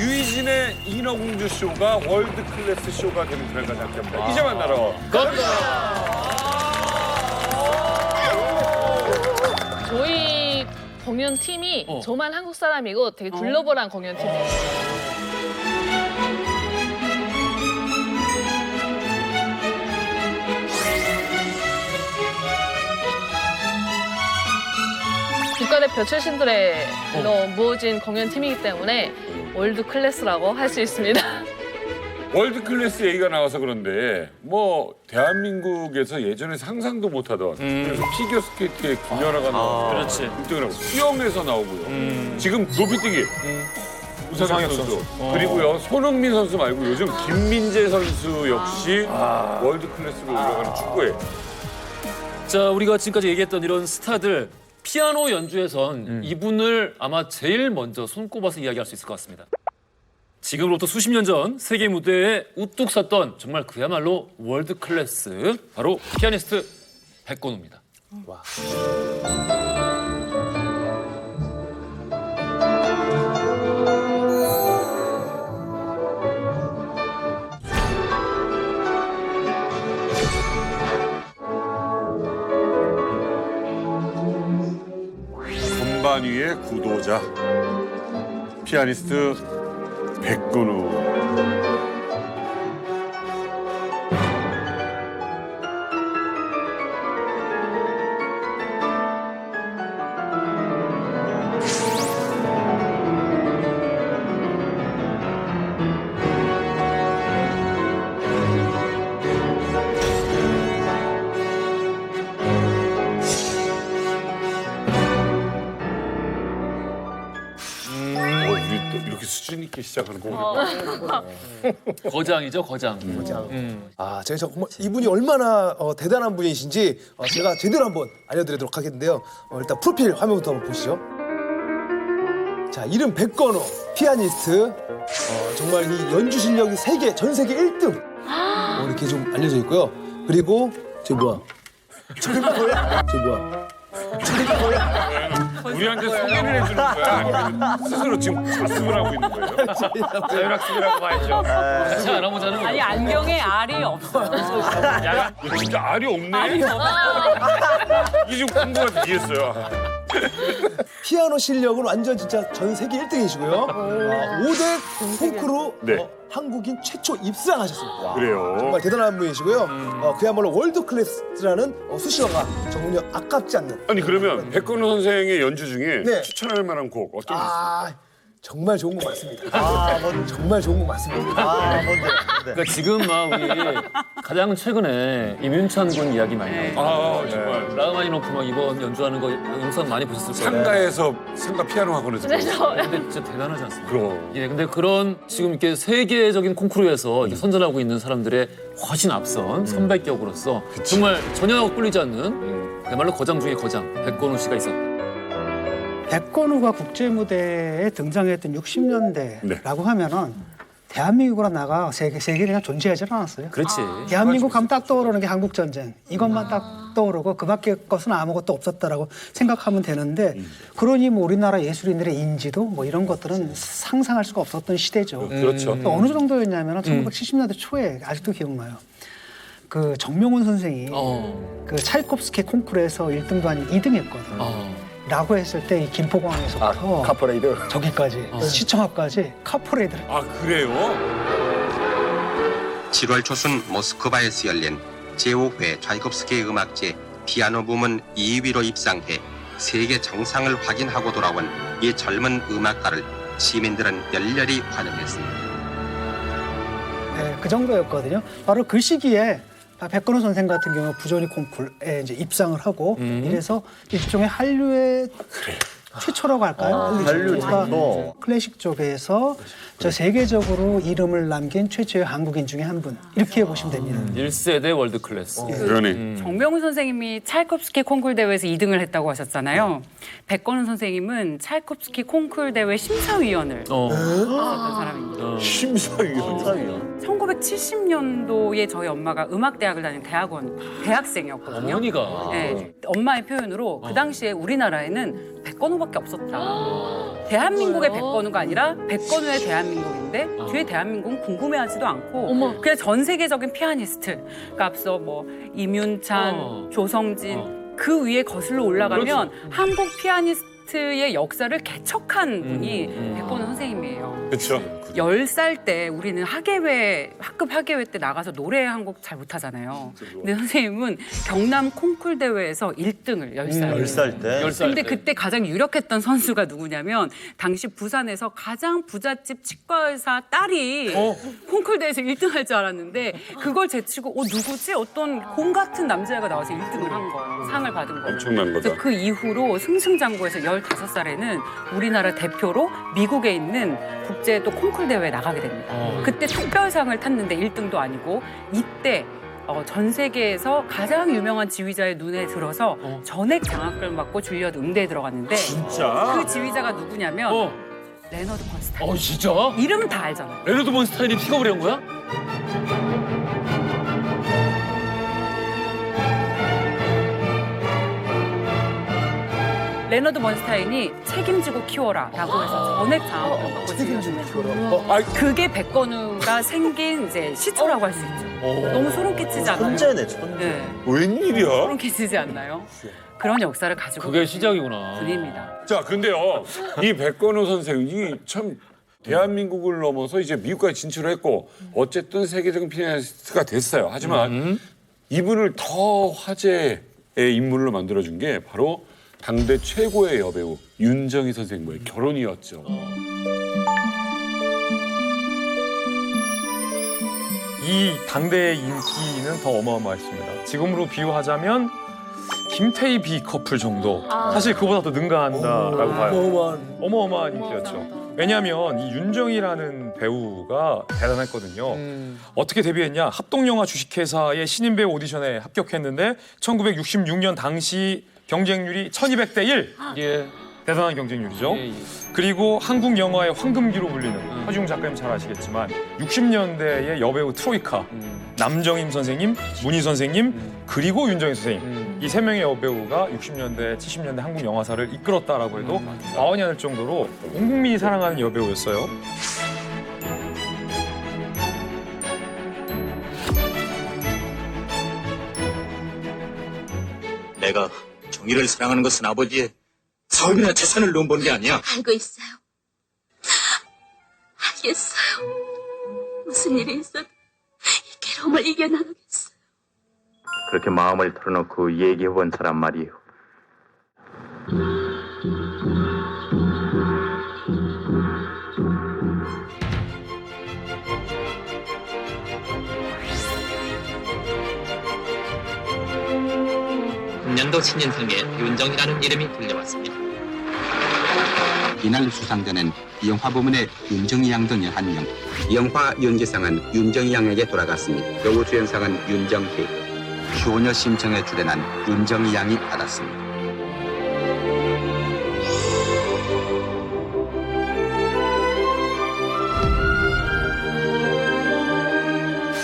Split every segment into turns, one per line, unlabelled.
유희진의 인어공주 쇼가 월드 클래스 쇼가 되는 그날까지 함께합니다. 이제 만나러 갑니다.
저희 공연 팀이 저만 한국 사람이고 되게 글로벌한 공연 팀이에요. 국가대표 출신들로 모아진 공연 팀이기 때문에 월드 클래스라고 할 수 있습니다.
월드 클래스 얘기가 나와서 그런데 뭐 대한민국에서 예전에 상상도 못하던 그래서 피겨 스케이트의 김연아가 나와서
그렇지.
1등을 하고 수영에서 나오고요. 지금 높이뛰기 우상혁 선수 그리고요 손흥민 선수 말고 요즘 김민재 선수 역시 월드 클래스로 올라가는 축구에
자, 우리가 지금까지 얘기했던 이런 스타들 피아노 연주에선 이분을 아마 제일 먼저 손꼽아서 이야기할 수 있을 것 같습니다. 지금으로부터 수십 년 전 세계 무대에 우뚝 섰던 정말 그야말로 월드 클래스 바로 피아니스트 백건우입니다.
건반 위의 구도자 피아니스트 백건우. 우리 또 이렇게 수준 있게 시작하는 거구나.
거장이죠, 거장.
아, 제가 정말 이분이 얼마나 대단한 분이신지 제가 제대로 한번 알려드리도록 하겠는데요. 일단 프로필 화면부터 한번 보시죠. 자, 이름 백건우, 피아니스트. 정말 이 연주 실력이 전 세계 1등. 이렇게 좀 알려져 있고요. 그리고 저 뭐야? 저게 뭐야? 저 뭐야?
우리한테 소개를 해주는 거야? 아니면 스스로 지금 자습을 하고 있는 거예요? 자율학습이라고 봐야죠.
같이 알아보자는 거죠.
아니 안경에 알이 없어.
야, 진짜 알이 없네? 이게 지금 궁금해서 이해했어요.
피아노 실력은 완전 진짜 전 세계 1등이시고요. 5대 콩쿠르
네.
한국인 최초 입상하셨습니다.
그래요.
정말 대단한 분이시고요. 그야말로 월드 클래스라는 수식어가 정말 아깝지 않는.
아니 그러면 백건우 선생의 연주 중에
네.
추천할 만한 곡 어떤 게 있어요?
정말 좋은 거 맞습니다. 정말 좋은 거 맞습니다.
그러니까 지금 막 우리 가장 최근에 임윤찬 군 이야기 많이 나오죠.
아 정말
라흐마니노프 막 이번 연주하는 거 영상 많이 보셨을 거예요.
상가에서 상가 피아노 학원에서
그래서
근데 진짜 대단하지 않습니까?
그럼
예, 근데 그런 지금 이렇게 세계적인 콩쿠르에서 이렇게 선전하고 있는 사람들의 훨씬 앞선 선배격으로서 정말 전혀 꿀리지 않는 그야말로 거장 중의 거장 백건우 씨가 있었다.
백건우가 국제 무대에 등장했던 60년대라고 하면은 대한민국으로 나가 세계에 그냥 존재하지 않았어요.
그렇지.
대한민국 하면 딱 떠오르는 게 한국 전쟁 이것만 딱 떠오르고 그밖에 것은 아무것도 없었다라고 생각하면 되는데 그러니 뭐 우리나라 예술인들의 인지도 뭐 이런 것들은 상상할 수가 없었던 시대죠.
그렇죠.
또 어느 정도였냐면 1970년대 초에 아직도 기억나요. 그 정명훈 선생이 그 차이콥스키 콩쿠르에서 1등도 아닌 2등 했거든. 라고 했을 때 이 김포공항에서부터
카퍼레이드.
저기까지 시청 앞까지 카포레이드를
아 그래요?
7월 초순 모스크바에서 열린 제5회 차이콥스키 음악제 피아노 부문 2위로 입상해 세계 정상을 확인하고 돌아온 이 젊은 음악가를 시민들은 열렬히 환영했습니다.
네, 그 정도였거든요. 바로 그 시기에 백건우 선생 같은 경우 부조리 콩쿠르에 이제 입상을 하고 이래서 일종의 한류의 최초라고 할까요? 한류 정도. 클래식 쪽에서 저 세계적으로 이름을 남긴 최초의 한국인 중에 한 분 이렇게 보시면 됩니다.
1세대 월드 클래스.
그러네.
정명훈 선생님이 차이콥스키 콩쿨 대회에서 2등을 했다고 하셨잖아요. 백건우 선생님은 차이콥스키 콩쿨 대회 심사위원을 했었던 사람입니다.
심사위원.
1970년도에 저희 엄마가 음악대학을 다닌 대학생이었거든요.
어머니가.
네, 엄마의 표현으로 그 당시에 우리나라에는 백건우밖에 없었다. 대한민국의 백건우가 아니라 백건우의 대한민국이다. 나오는데 뒤에 대한민국은 궁금해하지도 않고 그냥 전 세계적인 피아니스트, 그러니까 앞서 뭐 임윤찬, 조성진 그 위에 거슬러 올라가면 한국 피아니스트의 역사를 개척한 분이 백건호 선생님이에요.
그렇죠.
10살 때 우리는 학급 학예회 때 나가서 노래 한 곡 잘 못하잖아요. 근데 선생님은 경남 콩쿨 대회에서 1등을 10살
10살 때.
근데 그때 가장 유력했던 선수가 누구냐면 당시 부산에서 가장 부잣집 치과의사 딸이 콩쿨 대회에서 1등할 줄 알았는데 그걸 제치고 누구지? 어떤 곰 같은 남자애가 나와서 1등을 한 거예요. 상을 받은 거예요.
엄청난 거다.
그래서 그 이후로 승승장구해서 15살에는 우리나라 대표로 미국에 있는 국제 또 콩쿨 대회에 나가게 됩니다. 그때 특별상을 탔는데 1등도 아니고 이때 전 세계에서 가장 유명한 지휘자의 눈에 들어서 전액 장학금을 받고 줄리어드 음대에 들어갔는데
진짜?
그 지휘자가 누구냐면 레너드 번스타인.
진짜?
이름은 다 알잖아요.
레너드 번스타인이 픽업을 한 거야?
레너드 번스타인이 책임지고 키워라라고 해서 전액 장학금을 받고
책임지고
줄리어드
키워라.
그게 백건우가 생긴 이제 시초라고 할 수 있죠. 너무 소름 끼치지 않아요?
천재네, 천재.
네.
웬일이야?
소름 끼치지 않나요? 그런 역사를 가지고
그게 시작이구나.
분입니다.
자, 근데요, 이 백건호 선생이 참 대한민국을 넘어서 이제 미국까지 진출했고 어쨌든 세계적인 피아니스트가 됐어요. 하지만 이분을 더 화제의 인물로 만들어준 게 바로 당대 최고의 여배우 윤정희 선생님과의 결혼이었죠.
이 당대의 인기는 더 어마어마했습니다. 지금으로 비유하자면 김태희 비 커플 정도. 사실 그보다 더 능가한다라고 봐요. 어마어마한 인기였죠. 왜냐하면 이 윤정희라는 배우가 대단했거든요. 어떻게 데뷔했냐? 합동영화 주식회사의 신인 배우 오디션에 합격했는데 1966년 당시 경쟁률이 1200대 1.
예.
대단한 경쟁률이죠.
예, 예.
그리고 한국 영화의 황금기로 불리는 허지웅 작가님 잘 아시겠지만 60년대의 여배우 트로이카 남정임 선생님, 문희 선생님 그리고 윤정희 선생님 이 세 명의 여배우가 60년대, 70년대 한국 영화사를 이끌었다라고 해도 과언이 아닐 정도로 온 국민이 사랑하는 여배우였어요.
내가 정의를 사랑하는 것은 아버지의 사업이나 재산을 넘본 게 아니야.
알고 있어요. 알겠어요. 무슨 일이 있어도 이 괴로움을 이겨나가겠어요.
그렇게 마음을 털어놓고 얘기해본 사람 말이에요.
금년도 신인상에 윤정이라는 이름이 들려왔습니다.
이날 수상자는 영화 부문의 윤정희 양 등의 한 명. 영화 연기상은 윤정희 양에게 돌아갔습니다. 여우 주연상은 윤정희, 효녀 심청에 출연한 윤정희 양이 받았습니다.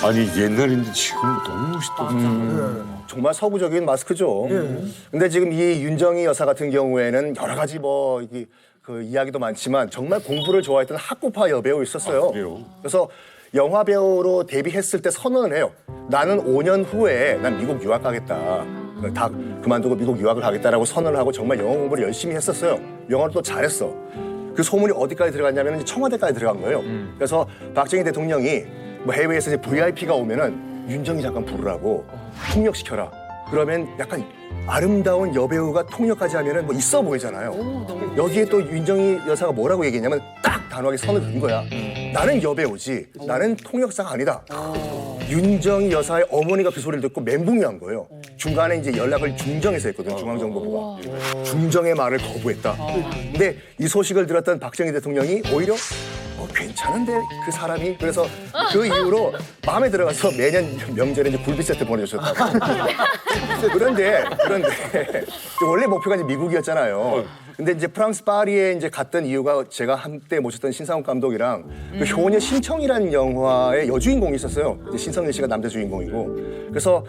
아니 옛날인데 지금 너무 멋있다.
정말 서구적인 마스크죠. 근데 지금 이 윤정희 여사 같은 경우에는 여러 가지 그 이야기도 많지만 정말 공부를 좋아했던 학구파 여배우 있었어요.
그래요?
그래서 영화 배우로 데뷔했을 때 선언을 해요. 나는 5년 후에 난 미국 유학 가겠다. 다 그만두고 미국 유학을 가겠다라고 선언을 하고 정말 영어 공부를 열심히 했었어요. 영어를 또 잘했어. 그 소문이 어디까지 들어갔냐면 청와대까지 들어간 거예요. 그래서 박정희 대통령이 뭐 해외에서 이제 VIP가 오면은 윤정희 잠깐 부르라고 통역시켜라. 그러면 약간 아름다운 여배우가 통역까지 하면은 뭐 있어 보이잖아요. 여기에 또 윤정희 여사가 뭐라고 얘기했냐면 딱 단호하게 선을 그은 거야. 나는 여배우지, 나는 통역사가 아니다. 윤정희 여사의 어머니가 그 소리를 듣고 멘붕이 한 거예요. 중간에 이제 연락을 중정에서 했거든요, 중앙정보부가. 중정의 말을 거부했다. 근데 이 소식을 들었던 박정희 대통령이 오히려 괜찮은데 그 사람이 그래서 그 이후로 마음에 들어가서 매년 명절에 이제 굴비 세트 보내주셨다고. 그런데 원래 목표가 이제 미국이었잖아요. 근데 이제 프랑스 파리에 이제 갔던 이유가 제가 한때 모셨던 신상훈 감독이랑 그 효녀 심청이라는 영화의 여주인공이 있었어요. 이제 신성일 씨가 남자 주인공이고. 그래서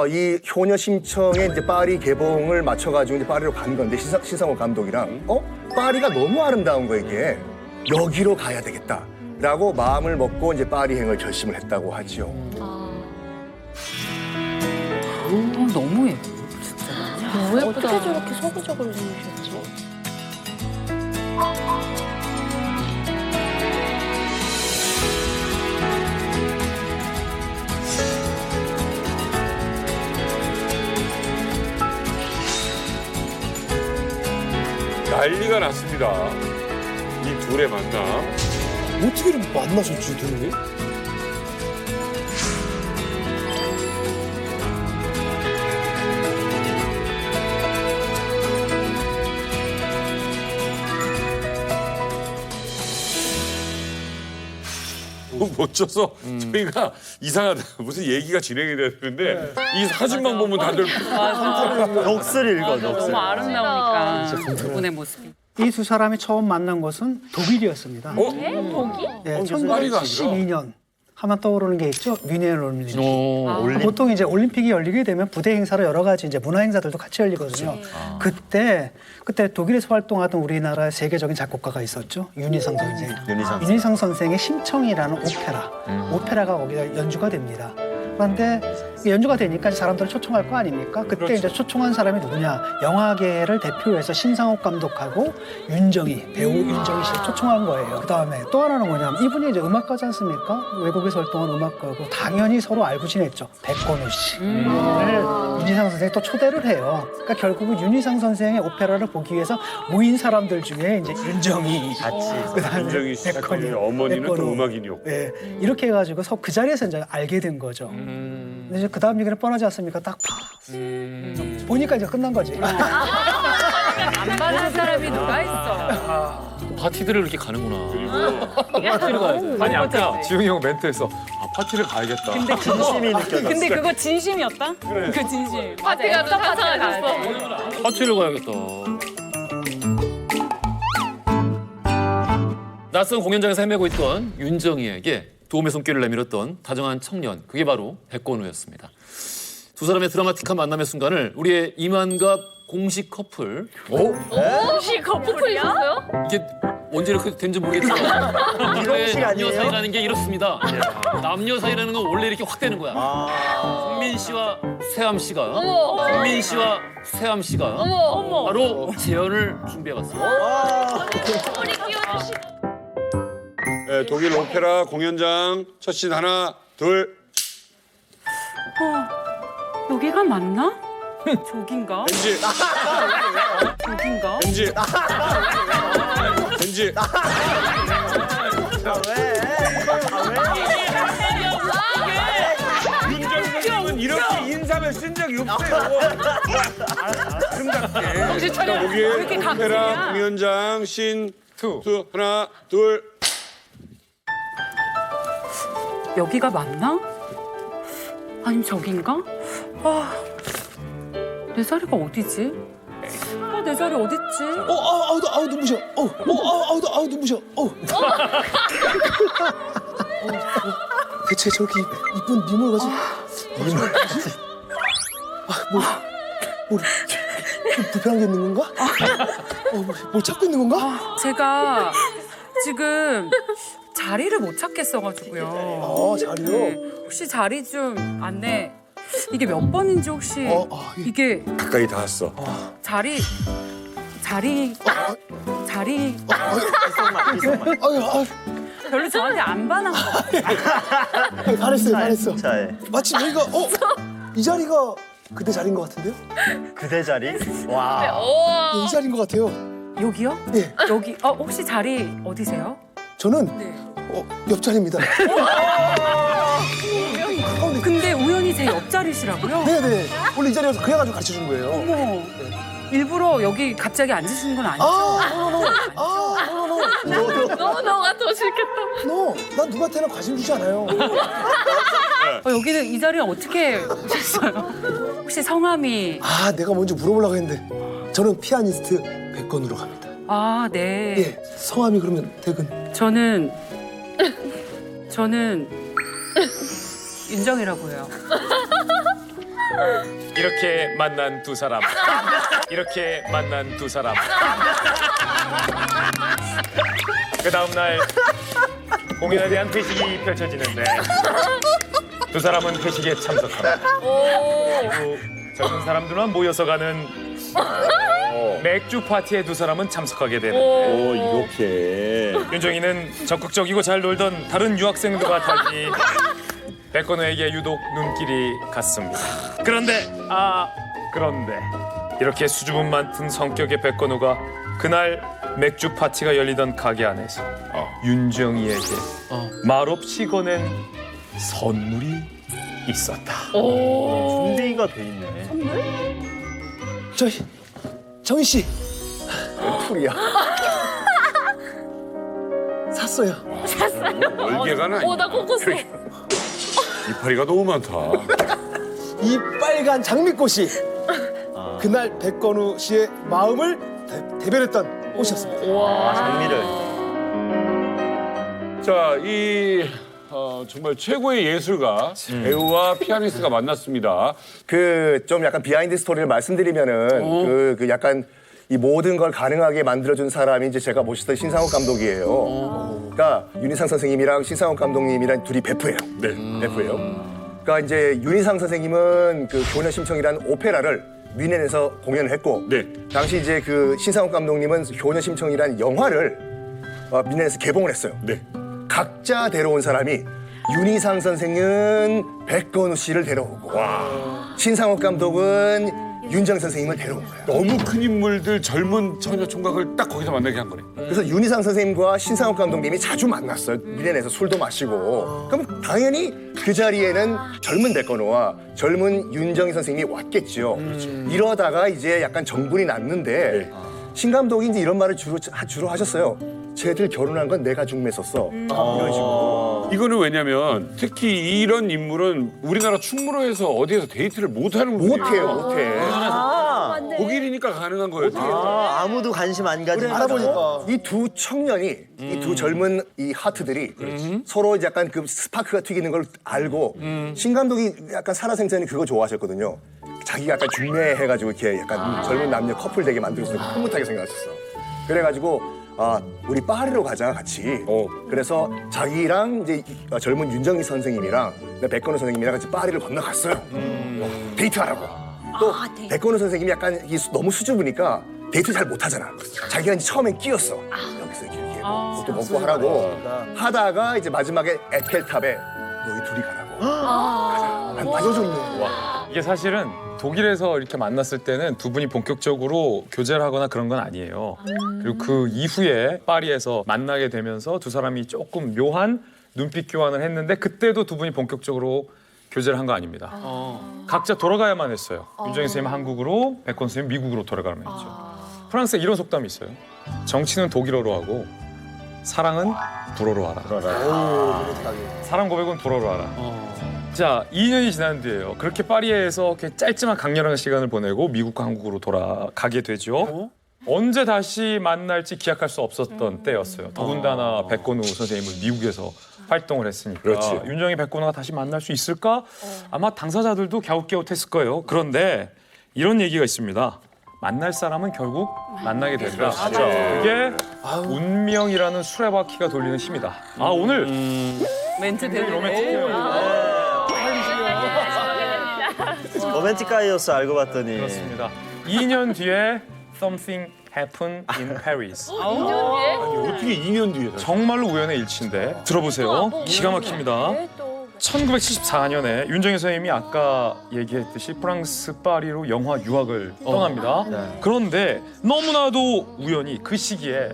이 효녀 심청의 이제 파리 개봉을 맞춰가지고 이제 파리로 간 건데 신상훈 감독이랑 파리가 너무 아름다운 거 이게. 여기로 가야 되겠다. 라고 마음을 먹고 이제 파리행을 결심을 했다고 하지요.
너무 예뻐.
너무 예쁘다.
어떻게 저렇게 서구적으로 생기셨지?
난리가 났습니다. 이 둘의 만남.
어떻게 이렇게 만나셨지, 둘이?
너무 멋져서 저희가 이상하다. 무슨 얘기가 진행이 되는데 이 사진만 보면 다들
넋을 읽어,
너무 아름다우니까 두 분의 모습이.
이 두 사람이 처음 만난 곳은 독일이었습니다.
독일?
네,
파리가 아니라?
1972년 하면 떠오르는 게 있죠. 뮌헨 올림픽.
오.
보통 이제 올림픽이 열리게 되면 부대 행사로 여러 가지 이제 문화 행사들도 같이 열리거든요. 그때 독일에서 활동하던 우리나라의 세계적인 작곡가가 있었죠. 윤희상 선생. 윤희상 선생의 심청이라는 오페라가 거기다 연주가 됩니다. 그런데 연주가 되니까 사람들을 초청할 거 아닙니까? 그때 이제 초청한 사람이 누구냐? 영화계를 대표해서 신상옥 감독하고 윤정희 배우 윤정희 씨를 초청한 거예요. 그 다음에 또 하나는 뭐냐면 이분이 이제 음악가지 않습니까? 외국에서 활동한 음악가고 당연히 서로 알고 지냈죠. 백건우 씨를 윤희상 선생이 또 초대를 해요. 그러니까 결국은 윤희상 선생의 오페라를 보기 위해서 모인 사람들 중에 이제 윤정희, 그다음에
윤정희 씨
백건우,
어머니는 또
백건우.
음악인이었고.
네, 이렇게 해가지고 그 자리에서 이제 알게 된 거죠. 근데 이제 그 다음 얘기는 뻔하지 않습니까? 딱 봐. 보니까 이제 끝난 거지.
안 받는 사람이 누가 있어?
파티들을 이렇게 가는구나. 파티를 가야지.
아니 아까 지웅이 형 멘트에서 파티를 가야겠다.
근데
진심이 느껴졌어.
근데 그거 진심이었다? 그 진심.
파티가 좀
맞아요.
상상하셨어.
파티를 가야겠다. 낯선 공연장에서 헤매고 있던 윤정희에게 도움의 손길을 내밀었던 다정한 청년, 그게 바로 백건우였습니다. 두 사람의 드라마틱한 만남의 순간을 우리의 이만갑 공식 커플,
혹시 커플이었어요?
이게 언제 이렇게 된지 모르겠지만 원래 남녀 사이라는 게 이렇습니다. 남녀 사이라는 건 원래 이렇게 확 되는 거야. 국민 씨와 세암 씨가 국민 씨와 세암 씨가 바로 재연을 준비해봤습니다.
우리 끼워주시.
네, 독일 오페라 공연장 첫 씬 하나, 둘.
여기가 맞나? 저긴가?
왠지
저긴가?
왠지 왠지 윤정희는 이렇게 인상을 쓴 적이 없어요. 아름답게. 자, 여기에
이렇게
오페라
각색이야?
공연장 씬 투 하나, 둘.
여기가 맞나? 아니면 저긴가? 내 자리가 어디지? 내 자리 어딨지?
아우 눈부셔. 아우 눈부셔. 대체 저렇게 이쁜 미모를 가지고 좀 불편한 게 있는 건가? 뭘 찾고 있는 건가?
제가 지금 자리를 못 찾겠어가지고요.
자리요?
혹시 자리 좀 안내. 이게 몇 번인지 혹시 이게
가까이 다 왔어.
자리 별로 저한테 안 반한 거 같아요.
잘했어. 마치 여기가 이 자리가 그대 자리인 것 같은데요?
그대 자리?
이 자리인 것 같아요.
여기요?
네.
여기 혹시 자리 어디세요?
저는
네.
옆자리입니다.
근데 우연히 제 옆자리시라고요?
네네. 원래 이 자리에서 그래가지고 가르쳐 준 거예요.
어머. 일부러 여기 갑자기 앉으시는 건 아니죠?
너가 더 싫겠다.
난 누구한테나 관심 주지 않아요.
여기는 이 자리는 어떻게 오셨어요? 혹시 성함이?
내가 먼저 물어보려고 했는데 저는 피아니스트 백건우로 갑니다.
네.
예, 성함이 그러면 대근.
저는 윤정이라고 해요.
이렇게 만난 두 사람. 이렇게 만난 두 사람. 그 다음 날 공연에 대한 회식이 펼쳐지는데 두 사람은 회식에 참석합니다. 그리고 젊은 사람들만 모여서 가는 맥주 파티에 두 사람은 참석하게 되는데
이렇게.
윤정이는 적극적이고 잘 놀던 다른 유학생들과 달리 백건우에게 유독 눈길이 갔습니다. 그런데 이렇게 수줍음 많은 성격의 백건우가 그날 맥주 파티가 열리던 가게 안에서 윤정이에게 말없이 건넨 선물이 있었다.
준비가 돼 있네.
정희 씨
풀이야.
샀어요.
월계가는 아니야.
나 꺾었어.
이파리가 너무 많다.
이 빨간 장미꽃이 그날 백건우 씨의 마음을 대변했던 옷이었습니다.
장미를.
자, 정말 최고의 예술가, 배우와 피아니스트가 만났습니다.
그 좀 약간 비하인드 스토리를 말씀드리면은 그 약간 이 모든 걸 가능하게 만들어준 사람이 이제 제가 모시던 신상욱 감독이에요. 그러니까 윤희상 선생님이랑 신상욱 감독님이랑 둘이 베프예요.
네.
베프예요. 그러니까 이제 윤희상 선생님은 그 효녀심청이라는 오페라를 뮌헨에서 공연을 했고,
네.
당시 이제 그 신상욱 감독님은 효녀심청이라는 영화를 뮌헨에서 개봉을 했어요.
네.
각자 데려온 사람이 윤희상 선생은 백건우 씨를 데려오고, 신상욱 감독은 윤정 선생님을 데려온 거예요.
너무 큰 인물들, 젊은 처녀 총각을 딱 거기서 만나게 한 거네.
그래서 윤희상 선생님과 신상욱 감독님이 자주 만났어요. 뮌헨에서 술도 마시고. 그럼 당연히 그 자리에는 젊은 백건우와 젊은 윤정희 선생님이 왔겠죠. 이러다가 이제 약간 정분이 났는데 신 감독이 이제 이런 말을 주로 하셨어요. 쟤들 결혼한 건 내가 중매했었어. 이런 식으로.
이거는 왜냐면 특히 이런 인물은 우리나라 충무로에서 어디에서 데이트를 못하는 분이에요.
못해.
독일이니까 가능한 거예요.
아무도 관심 안 가진.
알아보니까 이 두 청년이, 이 두 젊은 이 하트들이 서로 이제 약간 그 스파크가 튀기는 걸 알고 신 감독이 약간 살아생전에 그거 좋아하셨거든요. 자기가 약간 중매해가지고 이렇게 약간 젊은 남녀 커플 되게 만들어서 흐뭇하게 생각하셨어. 그래가지고 우리 파리로 가자 같이. 그래서 자기랑 이제 젊은 윤정희 선생님이랑 백건우 선생님이랑 같이 파리를 건너갔어요. 데이트하라고. 또 백건우 선생님이 약간 너무 수줍으니까 데이트 잘 못하잖아. 자기가 이제 처음엔 끼었어. 여기서 이렇게 또 먹고 하라고 하다가 이제 마지막에 에펠탑에 너희 둘이 가라고. 난 빠져줬네.
이게 사실은 독일에서 이렇게 만났을 때는 두 분이 본격적으로 교제를 하거나 그런 건 아니에요. 그리고 그 이후에 파리에서 만나게 되면서 두 사람이 조금 묘한 눈빛 교환을 했는데 그때도 두 분이 본격적으로 교제를 한 거 아닙니다. 각자 돌아가야만 했어요. 윤정희 선생님 한국으로, 백건 선생님 미국으로 돌아가야만 했죠. 프랑스에 이런 속담이 있어요. 정치는 독일어로 하고 사랑은 불어로 하라. 사랑 고백은 불어로 하라. 자, 2년이 지난 뒤에요. 그렇게 파리에서 이렇게 짧지만 강렬한 시간을 보내고 미국과 한국으로 돌아가게 되죠. 언제 다시 만날지 기약할 수 없었던 때였어요. 더군다나 백건우 선생님은 미국에서 활동을 했으니까.
그렇지.
윤정희 백건우가 다시 만날 수 있을까? 아마 당사자들도 갸웃갸웃했을 거예요. 그런데 이런 얘기가 있습니다. 만날 사람은 결국 만나게 된다. 그게 운명이라는 수레바퀴가 돌리는 힘이다. 오늘
멘트 되게
로맨틱해요.
로맨틱가이였어 알고 봤더니.
그렇습니다. 2년 뒤에 Something Happened in Paris.
2년 뒤에?
아니, 어떻게 2년 뒤에
정말로 우연의 일치인데 들어보세요. 기가 막힙니다. 1974년에 윤정희 선생님이 아까 얘기했듯이 프랑스 파리로 영화 유학을 떠납니다. 그런데 너무나도 우연히 그 시기에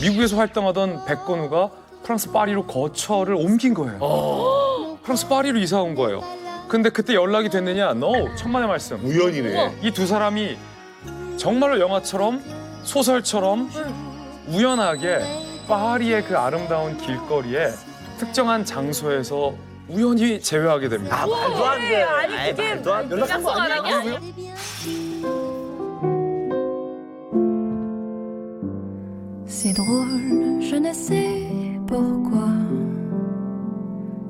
미국에서 활동하던 백건우가 프랑스 파리로 거처를 옮긴 거예요. 프랑스 파리로 이사 온 거예요. 근데 그때 연락이 됐느냐? No, 천만의 말씀.
우연이네.
이 두 사람이 정말로 영화처럼 소설처럼 우연하게 파리의 그 아름다운 길거리에 특정한 장소에서 우연히 재회하게 됩니다.
말도 안 돼.
아니 그게
말도 안 돼.
약속 안 한 게 아니야?
C'est drôle, je ne sais pourquoi.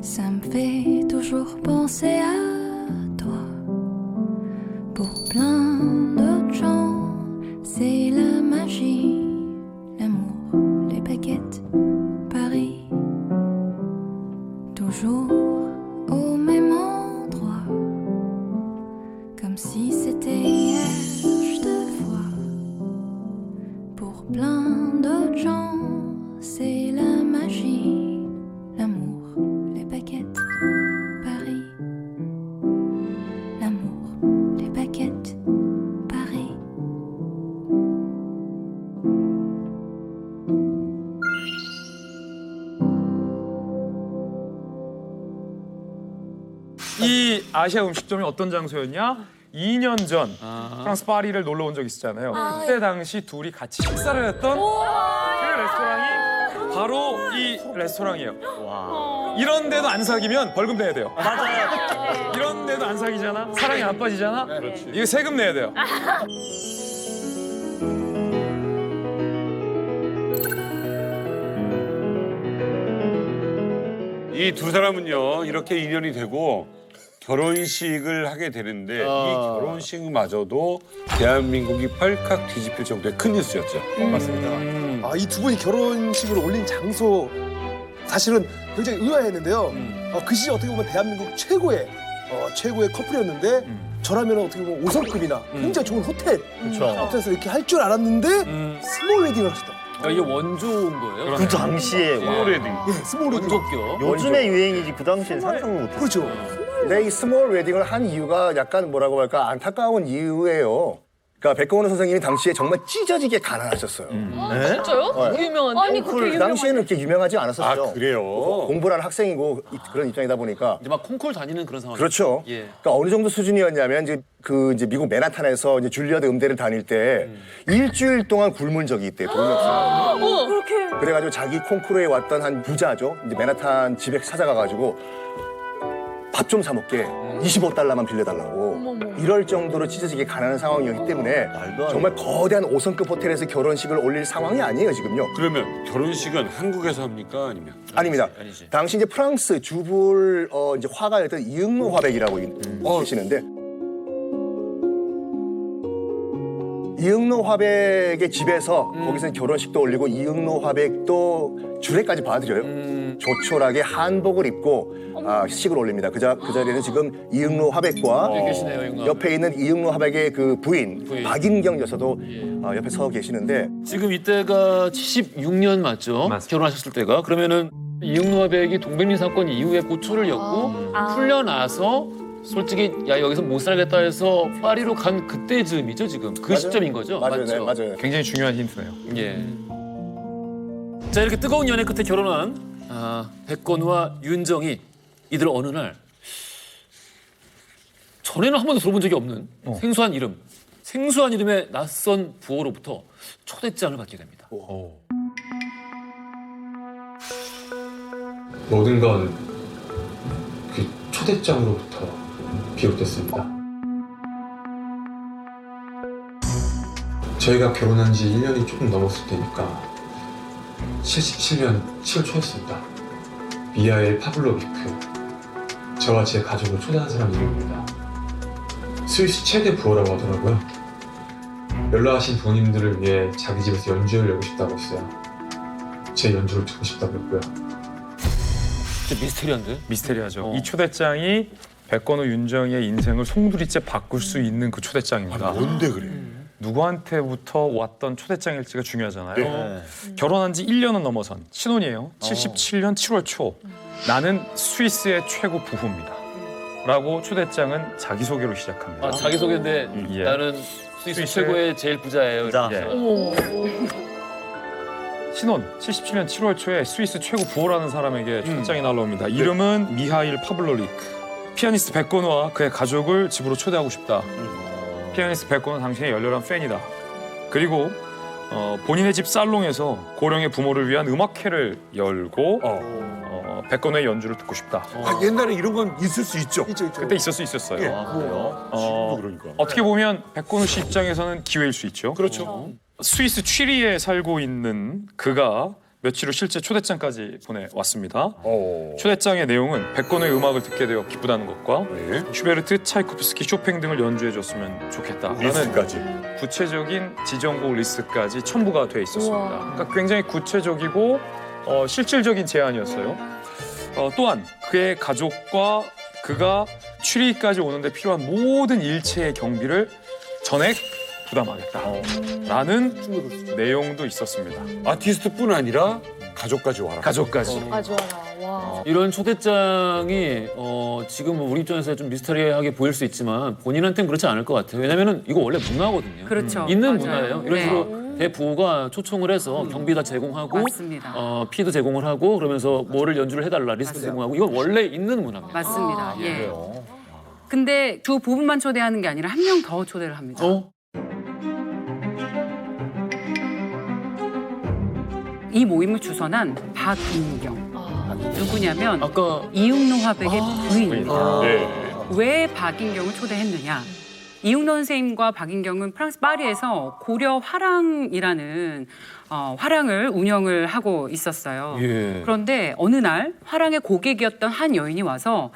Ça me fait toujours penser à toi. Pour plein d'autres gens, c'est la magie, l'amour, les baguettes, Paris.
아시아 음식점이 어떤 장소였냐? 2년 전 프랑스 파리를 놀러 온 적 있었잖아요. 그때 당시 둘이 같이 식사를 했던 그 레스토랑이 바로 이 레스토랑이에요. 이런 데도 안 사귀면 벌금 내야 돼요.
맞아요.
이런 데도 안 사귀잖아? 사랑이 안 빠지잖아? 이거 세금 내야 돼요.
이 두 사람은요 이렇게 인연이 되고 결혼식을 하게 되는데 이 결혼식마저도 대한민국이 펄칵 뒤집힐 정도의 큰 뉴스였죠.
맞습니다. 이 두 분이 결혼식을 올린 장소 사실은 굉장히 의아했는데요. 그 시절 어떻게 보면 대한민국 최고의 커플이었는데 저라면 어떻게 보면 5성급이나 굉장히 좋은 호텔에서 이렇게 할 줄 알았는데 스몰 웨딩을 하셨다.
이게 원조인 거예요?
그 당시에
스몰 웨딩.
스몰 웨딩.
원조격.
요즘의 유행이지 그 당시엔 상상도 못했어요.
그렇죠.
근데 이 스몰 웨딩을 한 이유가 약간 뭐라고 할까 안타까운 이유예요. 그러니까 백건호 선생님이 당시에 정말 찢어지게 가난하셨어요.
진짜요? 되게 유명한데?
아니
그
그렇게
당시에는 이렇게 유명하지 않았었죠.
아 그래요?
공부를 하는 학생이고 그런 입장이다 보니까.
이제 막 콩쿨 다니는 그런 상황.
그렇죠.
예.
그러니까 어느 정도 수준이었냐면 이제 미국 맨하탄에서 이제 줄리어드 음대를 다닐 때 일주일 동안 굶은 적이 있대요. 돈이 없어요.
그렇게
그래가지고 자기 콩쿠르에 왔던 한 부자죠. 이제 맨하탄 집에 찾아가가지고 밥 좀 사 먹게 25달러만 빌려달라고 이럴 정도로 찢어지게 가난한 상황이었기 때문에 정말 거대한 5성급 호텔에서 결혼식을 올릴 상황이 아니에요 지금요.
그러면 결혼식은 한국에서 합니까 아니면?
아닙니다.
아니지.
당시 이제 프랑스 주불 이제 화가였던 이응로 화백이라고 계시는데 이응로 화백의 집에서 거기서 결혼식도 올리고 이응로 화백도 주례까지 봐드려요. 조촐하게 한복을 입고 시식을 올립니다. 그 자리에는 지금 이응로 화백과
계시네요, 이응로
옆에 있는 이응로 화백의 그 부인 박인경 여사도 옆에 서 계시는데
지금 이때가 76년 맞죠?
맞습니다.
결혼하셨을 때가. 그러면은 이응로 화백이 동백리 사건 이후에 고초를 겪고 풀려나서 솔직히 야 여기서 못 살겠다 해서 파리로 간 그때쯤이죠 지금. 그
맞아요.
시점인 거죠?
맞아요,
맞죠?
네, 맞아요.
굉장히 중요한 힌트네요.
예. 자 이렇게 뜨거운 연애 끝에 결혼한 백건우와 윤정이 이들 어느 날 전에는 한 번도 들어본 적이 없는 생소한 이름의 낯선 부호로부터 초대장을 받게 됩니다.
모든 건 그 초대장으로부터 비롯됐습니다. 저희가 결혼한 지 1년이 조금 넘었을 때니까 77년 7월 초였습니다. 미하엘 파블로비크, 저와 제 가족을 초대한 사람 이름입니다. 스위스 최대 부호라고 하더라고요. 연락하신 부모님들을 위해 자기 집에서 연주회를 열고 싶다고 했어요. 제 연주를 듣고 싶다고 했고요.
진짜 미스테리한데?
미스테리하죠. 이 초대장이 백건우 윤정의 인생을 송두리째 바꿀 수 있는 그 초대장입니다.
뭔데 그래?
누구한테부터 왔던 초대장일지가 중요하잖아요. 결혼한 지 1년은 넘어선 신혼이에요. 77년 7월 초. 나는 스위스의 최고 부부입니다. 라고 초대장은 자기소개로 시작합니다.
자기소개인데
예.
나는 스위스 최고의 제일 부자예요.
부자.
예. 신혼 77년 7월 초에 스위스 최고 부호라는 사람에게 초대장이 날라옵니다. 이름은 미하일 파블로리크. 피아니스트 백건우와 그의 가족을 집으로 초대하고 싶다. 피아니스트 백건우 당신의 열렬한 팬이다. 그리고 본인의 집 살롱에서 고령의 부모를 위한 음악회를 열고 백건우의 연주를 듣고 싶다.
옛날에 이런 건 있을 수 있죠.
있죠.
그때 있을 수 있었어요.
그러니까.
어떻게 보면 백건우 씨 입장에서는 기회일 수 있죠.
그렇죠.
스위스 취리에 살고 있는 그가 며칠 후 실제 초대장까지 보내왔습니다. 초대장의 내용은 백건우의 음악을 듣게 되어 기쁘다는 것과 슈베르트, 차이코프스키, 쇼팽 등을 연주해줬으면 좋겠다라는
리스트까지.
구체적인 지정곡 리스트까지 첨부가 돼 있었습니다. 그러니까 굉장히 구체적이고 실질적인 제안이었어요. 또한 그의 가족과 그가 취리까지 오는데 필요한 모든 일체의 경비를 전액 부담하겠다라는 내용도 있었습니다.
아티스트뿐 아니라 가족까지 와라.
가족까지.
가져와라. 와.
이런 초대장이 지금 우리 입장에서 좀 미스터리하게 보일 수 있지만 본인한테는 그렇지 않을 것 같아요. 왜냐면은 이거 원래 문화거든요.
그렇죠.
있는
맞아요.
문화예요. 이런
네.
식으로 대부호가 초청을 해서 경비 다 제공하고
맞습니다.
피도 제공을 하고 그러면서 뭐를 연주를 해달라 리스트 제공하고 이건 원래 있는 문화입니다.
맞습니다. 예. 근데 두 부부만 초대하는 게 아니라 한 명 더 초대를 합니다. 이 모임을 주선한 박인경. 누구냐면 이응노 화백의 부인입니다. 왜 박인경을 초대했느냐? 이응노 선생님과 박인경은 프랑스 파리에서 고려 화랑이라는 화랑을 운영을 하고 있었어요. 그런데 어느 날 화랑의 고객이었던 한 여인이 와서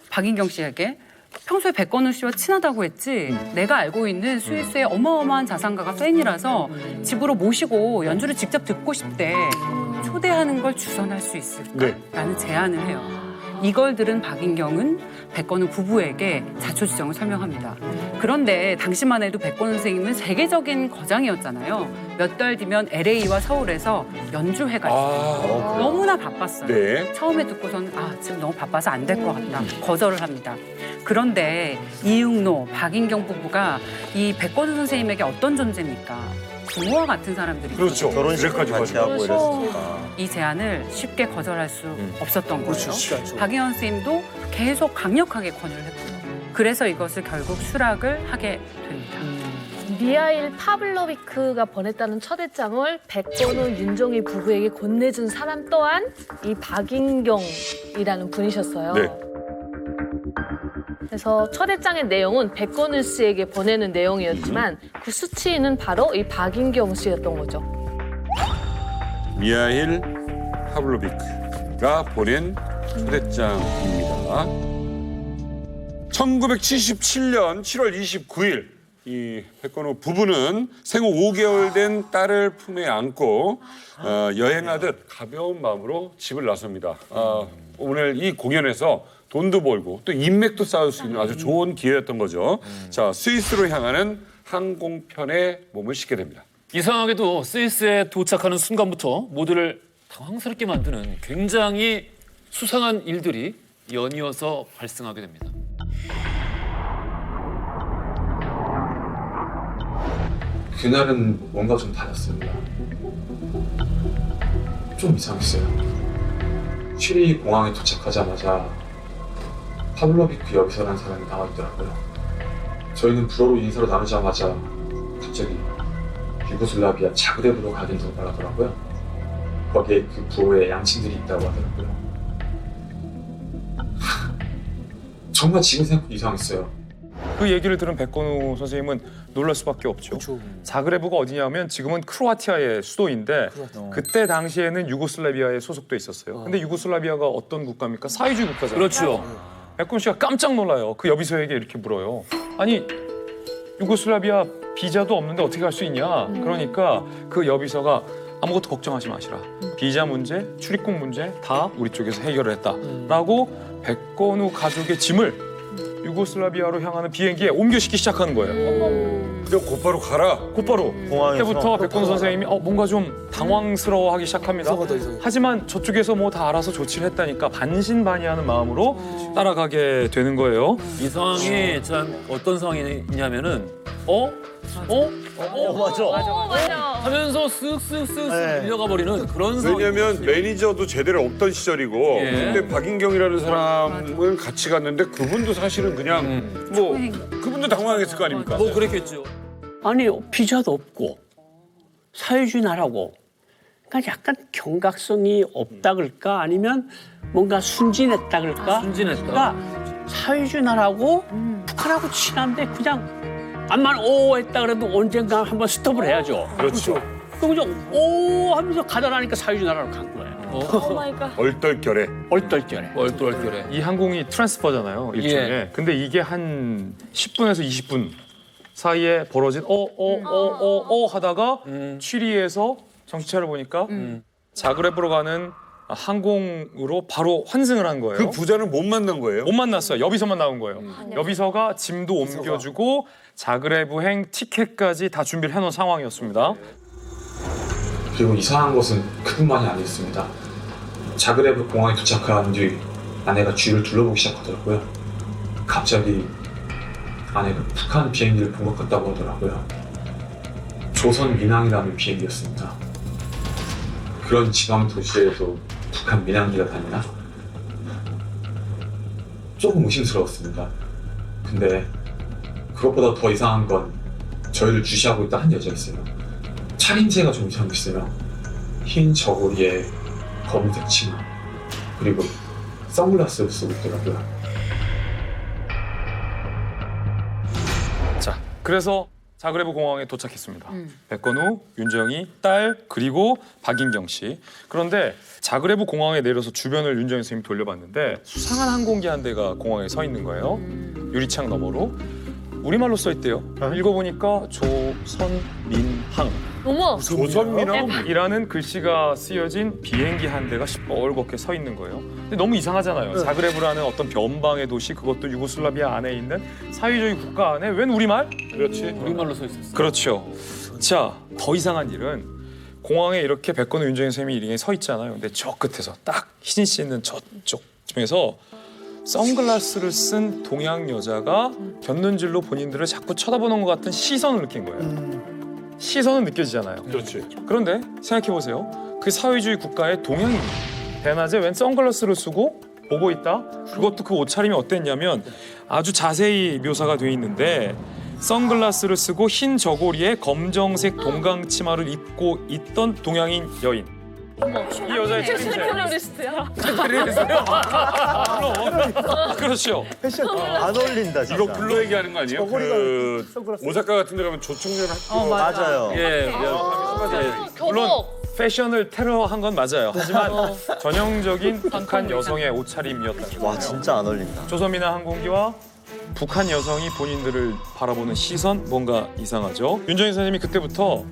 박인경 씨에게 평소에 백건우 씨와 친하다고 했지 내가 알고 있는 스위스의 어마어마한 자산가가 팬이라서 집으로 모시고 연주를 직접 듣고 싶대. 초대하는 걸 주선할 수 있을까? 라는 제안을 해요. 이걸 들은 박인경은 백건우 부부에게 자초지종을 설명합니다. 그런데 당시만 해도 백건우 선생님은 세계적인 거장이었잖아요. 몇 달 뒤면 LA와 서울에서 연주회가 있어요. 너무나 바빴어요. 처음에 듣고서는 지금 너무 바빠서 안 될 것 같다. 거절을 합니다. 그런데 이응노, 박인경 부부가 이 백건우 선생님에게 어떤 존재입니까? 부모와 같은 사람들이
그렇죠.
결혼식까지 같이 하고 이랬으니까.
이 제안을 쉽게 거절할 수 없었던 거죠. 박인경 선생님도 계속 강력하게 권유를 했고요. 그래서 이것을 결국 수락을 하게 됩니다.
미하일 파블로비크가 보냈다는 초대장을 백건우, 윤종희 부부에게 건네준 사람 또한 이 박인경이라는 분이셨어요. 그래서 초대장의 내용은 백건우 씨에게 보내는 내용이었지만 그 수취인은 바로 이 박인경 씨였던 거죠.
미하일 파블로비크가 보낸 초대장입니다. 1977년 7월 29일 이 백건우 부부는 생후 5개월 된 딸을 품에 안고 여행하듯 가벼운 마음으로 집을 나섭니다. 오늘 이 공연에서 돈도 벌고 또 인맥도 쌓을 수 있는 아주 좋은 기회였던 거죠. 자, 스위스로 향하는 항공편에 몸을 싣게 됩니다.
이상하게도 스위스에 도착하는 순간부터 모두를 당황스럽게 만드는 굉장히 수상한 일들이 연이어서 발생하게 됩니다.
그날은 뭔가 좀 달랐습니다. 좀 이상했어요. 취리 공항에 도착하자마자 파블로비크 여비서라는 사람이 나와 있더라고요. 저희는 불어로 인사를 나누자마자 갑자기 유고슬라비아 자그레브로 가야 된다고 말하더라고요. 거기에 그 부호에 양친들이 있다고 하더라고요. 정말 지금 생각해도 이상했어요.
그 얘기를 들은 백건우 선생님은 놀랄 수밖에 없죠. 자그레브가 어디냐면 지금은 크로아티아의 수도인데 그때 당시에는 유고슬라비아에 소속돼 있었어요. 근데 유고슬라비아가 어떤 국가입니까? 사회주의 국가잖아요.
그렇죠.
백건우 씨가 깜짝 놀라요. 그 여비서에게 이렇게 물어요. 아니 유고슬라비아 비자도 없는데 어떻게 갈 수 있냐? 그러니까 그 여비서가 아무것도 걱정하지 마시라. 비자 문제, 출입국 문제 다 우리 쪽에서 해결을 했다라고 백건우 가족의 짐을 유고슬라비아로 향하는 비행기에 옮겨싣기 시작하는 거예요.
그냥 곧바로 가라.
곧바로. 그때부터 백건우 선생님이 뭔가 좀 당황스러워하기 시작합니다. 하지만 저쪽에서 뭐 다 알아서 조치를 했다니까 반신반의하는 마음으로 따라가게 되는 거예요.
이 상황이 참 어떤 상황이냐면은
맞아.
하면서 쓱쓱쓱 밀려가 버리는 그런 상황.
왜냐면 매니저도 제대로 없던 시절이고 근데 박인경이라는 사람은 같이 갔는데 그분도 사실은 그냥 뭐 그분도 당황했을 거 아닙니까?
뭐 그랬겠죠.
아니 비자도 없고 사회주의 나라고 그러니까 약간 경각성이 없다 그럴까 아니면 뭔가 순진했다 그럴까?
순진했다.
그러니까 사회주의 나라고 북한하고 친한데 그냥 암만 오 했다 그래도 언젠가 한번 스톱을 해야죠.
그렇죠.
그죠? 오 하면서 가다 나니까 사회주의 나라로 간 거예요.
오 마이 갓.
얼떨결에.
얼떨결에.
이 항공이 트랜스퍼잖아요. 일종의. 근데 이게 한 10분에서 20분 사이에 벌어진 하다가 취리에서 정치차를 보니까 자그레브로 가는 항공으로 바로 환승을 한 거예요.
그 부자는 못 만난 거예요?
못 만났어요. 여비서만 나온 거예요. 여비서가 짐도 옮겨주고 자그레브행 티켓까지 다 준비를 해놓은 상황이었습니다.
그리고 이상한 것은 그뿐만이 아니었습니다. 자그레브 공항에 도착한 뒤 아내가 주위를 둘러보기 시작하더라고요. 갑자기 아내가 북한 비행기를 본 것 같다고 하더라고요. 조선 민항이라는 비행기였습니다. 그런 지방 도시에도 북한 민항기가 다니나? 조금 의심스러웠습니다. 근데 그것보다 더 이상한 건 저희를 주시하고 있다 한 여자 있어요. 차림새가 좀 이상했어요. 흰 저고리에 검은색 치마 그리고 선글라스를 쓰고 있더라고요.
자, 그래서 자그레브 공항에 도착했습니다. 백건우, 윤정희, 딸 그리고 박인경 씨. 그런데 자그레브 공항에 내려서 주변을 윤정희 선생님이 돌려봤는데 수상한 항공기 한 대가 공항에 서 있는 거예요. 유리창 너머로. 우리말로 써 있대요. 읽어보니까 조선민항.
어머.
조선민항이라는 글씨가 쓰여진 비행기 한 대가 시뻘겋게 서 있는 거예요. 근데 너무 이상하잖아요. 자그레브라는 어떤 변방의 도시, 그것도 유고슬라비아 안에 있는 사회주의 국가 안에 웬 우리말?
그렇지.
우리말로 써 있었어.
그렇죠. 자, 더 이상한 일은 공항에 이렇게 백건우 윤정희 선생님이 이렇게 서 있잖아요. 근데 저 끝에서 딱 희진 씨 있는 저쪽쯤에서 선글라스를 쓴 동양 여자가 곁눈질로 본인들을 자꾸 쳐다보는 것 같은 시선을 느낀 거예요. 시선은 느껴지잖아요.
그렇지.
그런데 생각해 보세요. 그 사회주의 국가의 동양인이 대낮에 웬 선글라스를 쓰고 보고 있다. 그것도 그 옷차림이 어땠냐면 아주 자세히 묘사가 돼 있는데 선글라스를 쓰고 흰 저고리에 검정색 동강 치마를 입고 있던 동양인 여인. 이 여자의 차림새.
테러리스트야.
테러리스트요? 그렇죠.
안 어울린다 진짜.
이거 불러 얘기하는 거 아니에요? 그 오사카 같은 데 가면 조총련 학교
맞아요.
예, 물론 패션을 테러한 건 맞아요. 하지만 전형적인 북한 여성의 옷차림이었다.
와 진짜 안 어울린다.
조선민항 항공기와 북한 여성이 본인들을 바라보는 시선 뭔가 이상하죠. 윤정희 선생님이 그때부터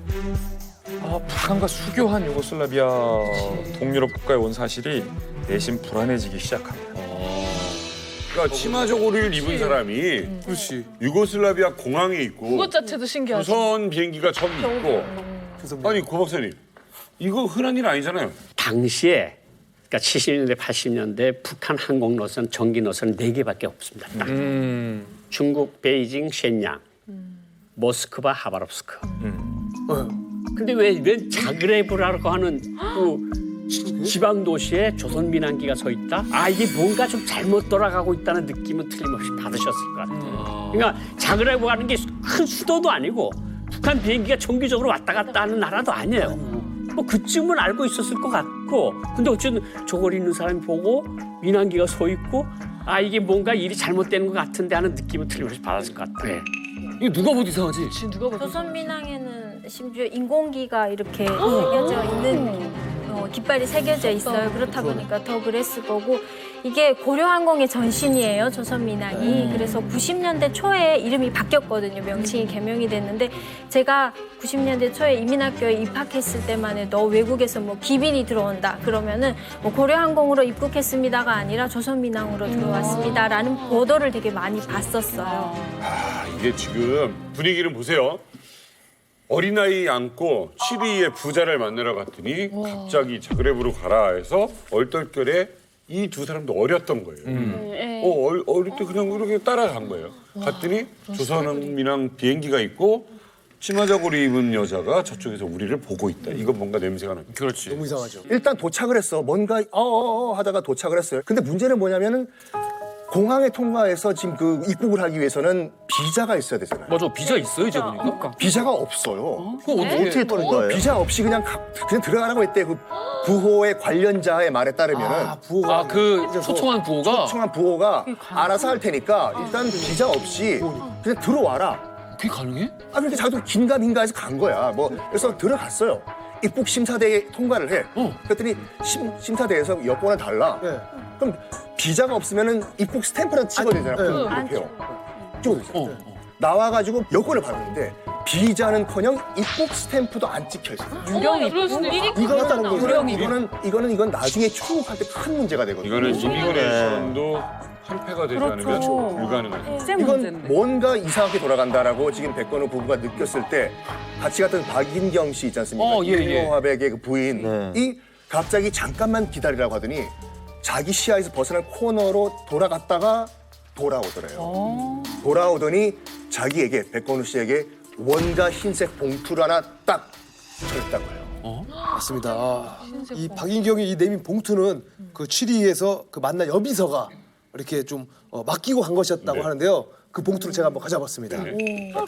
북한과 수교한 유고슬라비아 동유럽 국가에 온 사실이 내심 불안해지기 시작합니다.
그러니까 치마 저고리를 입은 사람이
그렇지.
유고슬라비아 공항에 있고
그것 자체도 신기하죠.
조선 비행기가 저기 있고 아니 고 박사님 이거 흔한 일 아니잖아요.
당시에 그러니까 70년대, 80년대 북한 항공 노선, 전기 노선 4개밖에 없습니다. 딱. 중국 베이징, 셴양, 모스크바, 하바롭스크. 근데 왜 자그레브라고 하는 그 지방 도시에 조선 민항기가 서 있다? 이게 뭔가 좀 잘못 돌아가고 있다는 느낌은 틀림없이 받으셨을 것 같아요. 그러니까 자그레브 하는 게 큰 수도도 아니고 북한 비행기가 정기적으로 왔다 갔다 하는 나라도 아니에요. 뭐 그쯤은 알고 있었을 것 같고, 근데 어쨌든 저걸 있는 사람이 보고 민항기가 서 있고 이게 뭔가 일이 잘못되는 것 같은데 하는 느낌은 틀림없이 받았을 것 같아요.
이거 누가 봐도 이상하지?
조선민항에는 심지어 인공기가 이렇게 새겨져 있는 깃발이 새겨져 있어요. 그렇다 보니까 더 그랬을 거고 이게 고려항공의 전신이에요. 조선민항이. 그래서 90년대 초에 이름이 바뀌었거든요. 명칭이 개명이 됐는데 제가 90년대 초에 이민학교에 입학했을 때만 해도 외국에서 뭐 기빈이 들어온다 그러면은 뭐 고려항공으로 입국했습니다가 아니라 조선민항으로 들어왔습니다라는 보도를 되게 많이 봤었어요.
이게 지금 분위기를 보세요. 어린아이 안고 취리의 부자를 만나러 갔더니 갑자기 자그레브로 가라 해서 얼떨결에 이 두 사람도 어렸던 거예요. 어릴 때 그냥 그렇게 따라간 거예요. 갔더니 조선민항 비행기가 있고 치마 저고리 입은 여자가 저쪽에서 우리를 보고 있다. 이건 뭔가 냄새가 나요.
그렇지.
너무 이상하죠.
일단 도착을 했어. 뭔가 하다가 도착을 했어요. 근데 문제는 뭐냐면은 공항에 통과해서 지금 그 입국을 하기 위해서는 비자가 있어야 되잖아요.
맞아, 비자 있어요, 이제 보니까.
비자가 없어요.
그거
어떻게 떠는 거예요?
비자 없이 그냥 들어가라고 했대. 그 부호의 관련자의 말에 따르면은
그 초청한 부호가
알아서 할 테니까 일단 비자 없이 그냥 들어와라.
그게 가능해?
그런데 자기도 긴가민가해서 간 거야. 그래서 들어갔어요. 입국 심사대에 통과를 해. 그랬더니 심사대에서 여권을 달라. 그럼 비자가 없으면은 입국 스탬프라도 찍어야 되잖아요. 그렇게요. 찍어야 되잖아요. 나와가지고 여권을 받았는데 비자는커녕 입국 스탬프도 안 찍혀 있어요. 이거는 나중에 출국할 때 큰 문제가 되거든요.
이거는 이미그레이션도 한패가 되지 않으면 불가능하죠.
이건 뭔가 이상하게 돌아간다라고 지금 백건우 부부가 느꼈을 때 같이 갔던 박인경 씨 있지 않습니까? 이용화백의 그 부인이 갑자기 잠깐만 기다리라고 하더니 자기 시야에서 벗어난 코너로 돌아갔다가 돌아오더래요. 돌아오더니 자기에게 백건우 씨에게 원가 흰색 봉투를 하나 딱 줬다고요.
맞습니다. 이 박인경이 이 내민 봉투는 그 취리에서 그 만난 여비서가 이렇게 좀 맡기고 간 것이었다고 하는데요. 그 봉투를 제가 한번 가져봤습니다.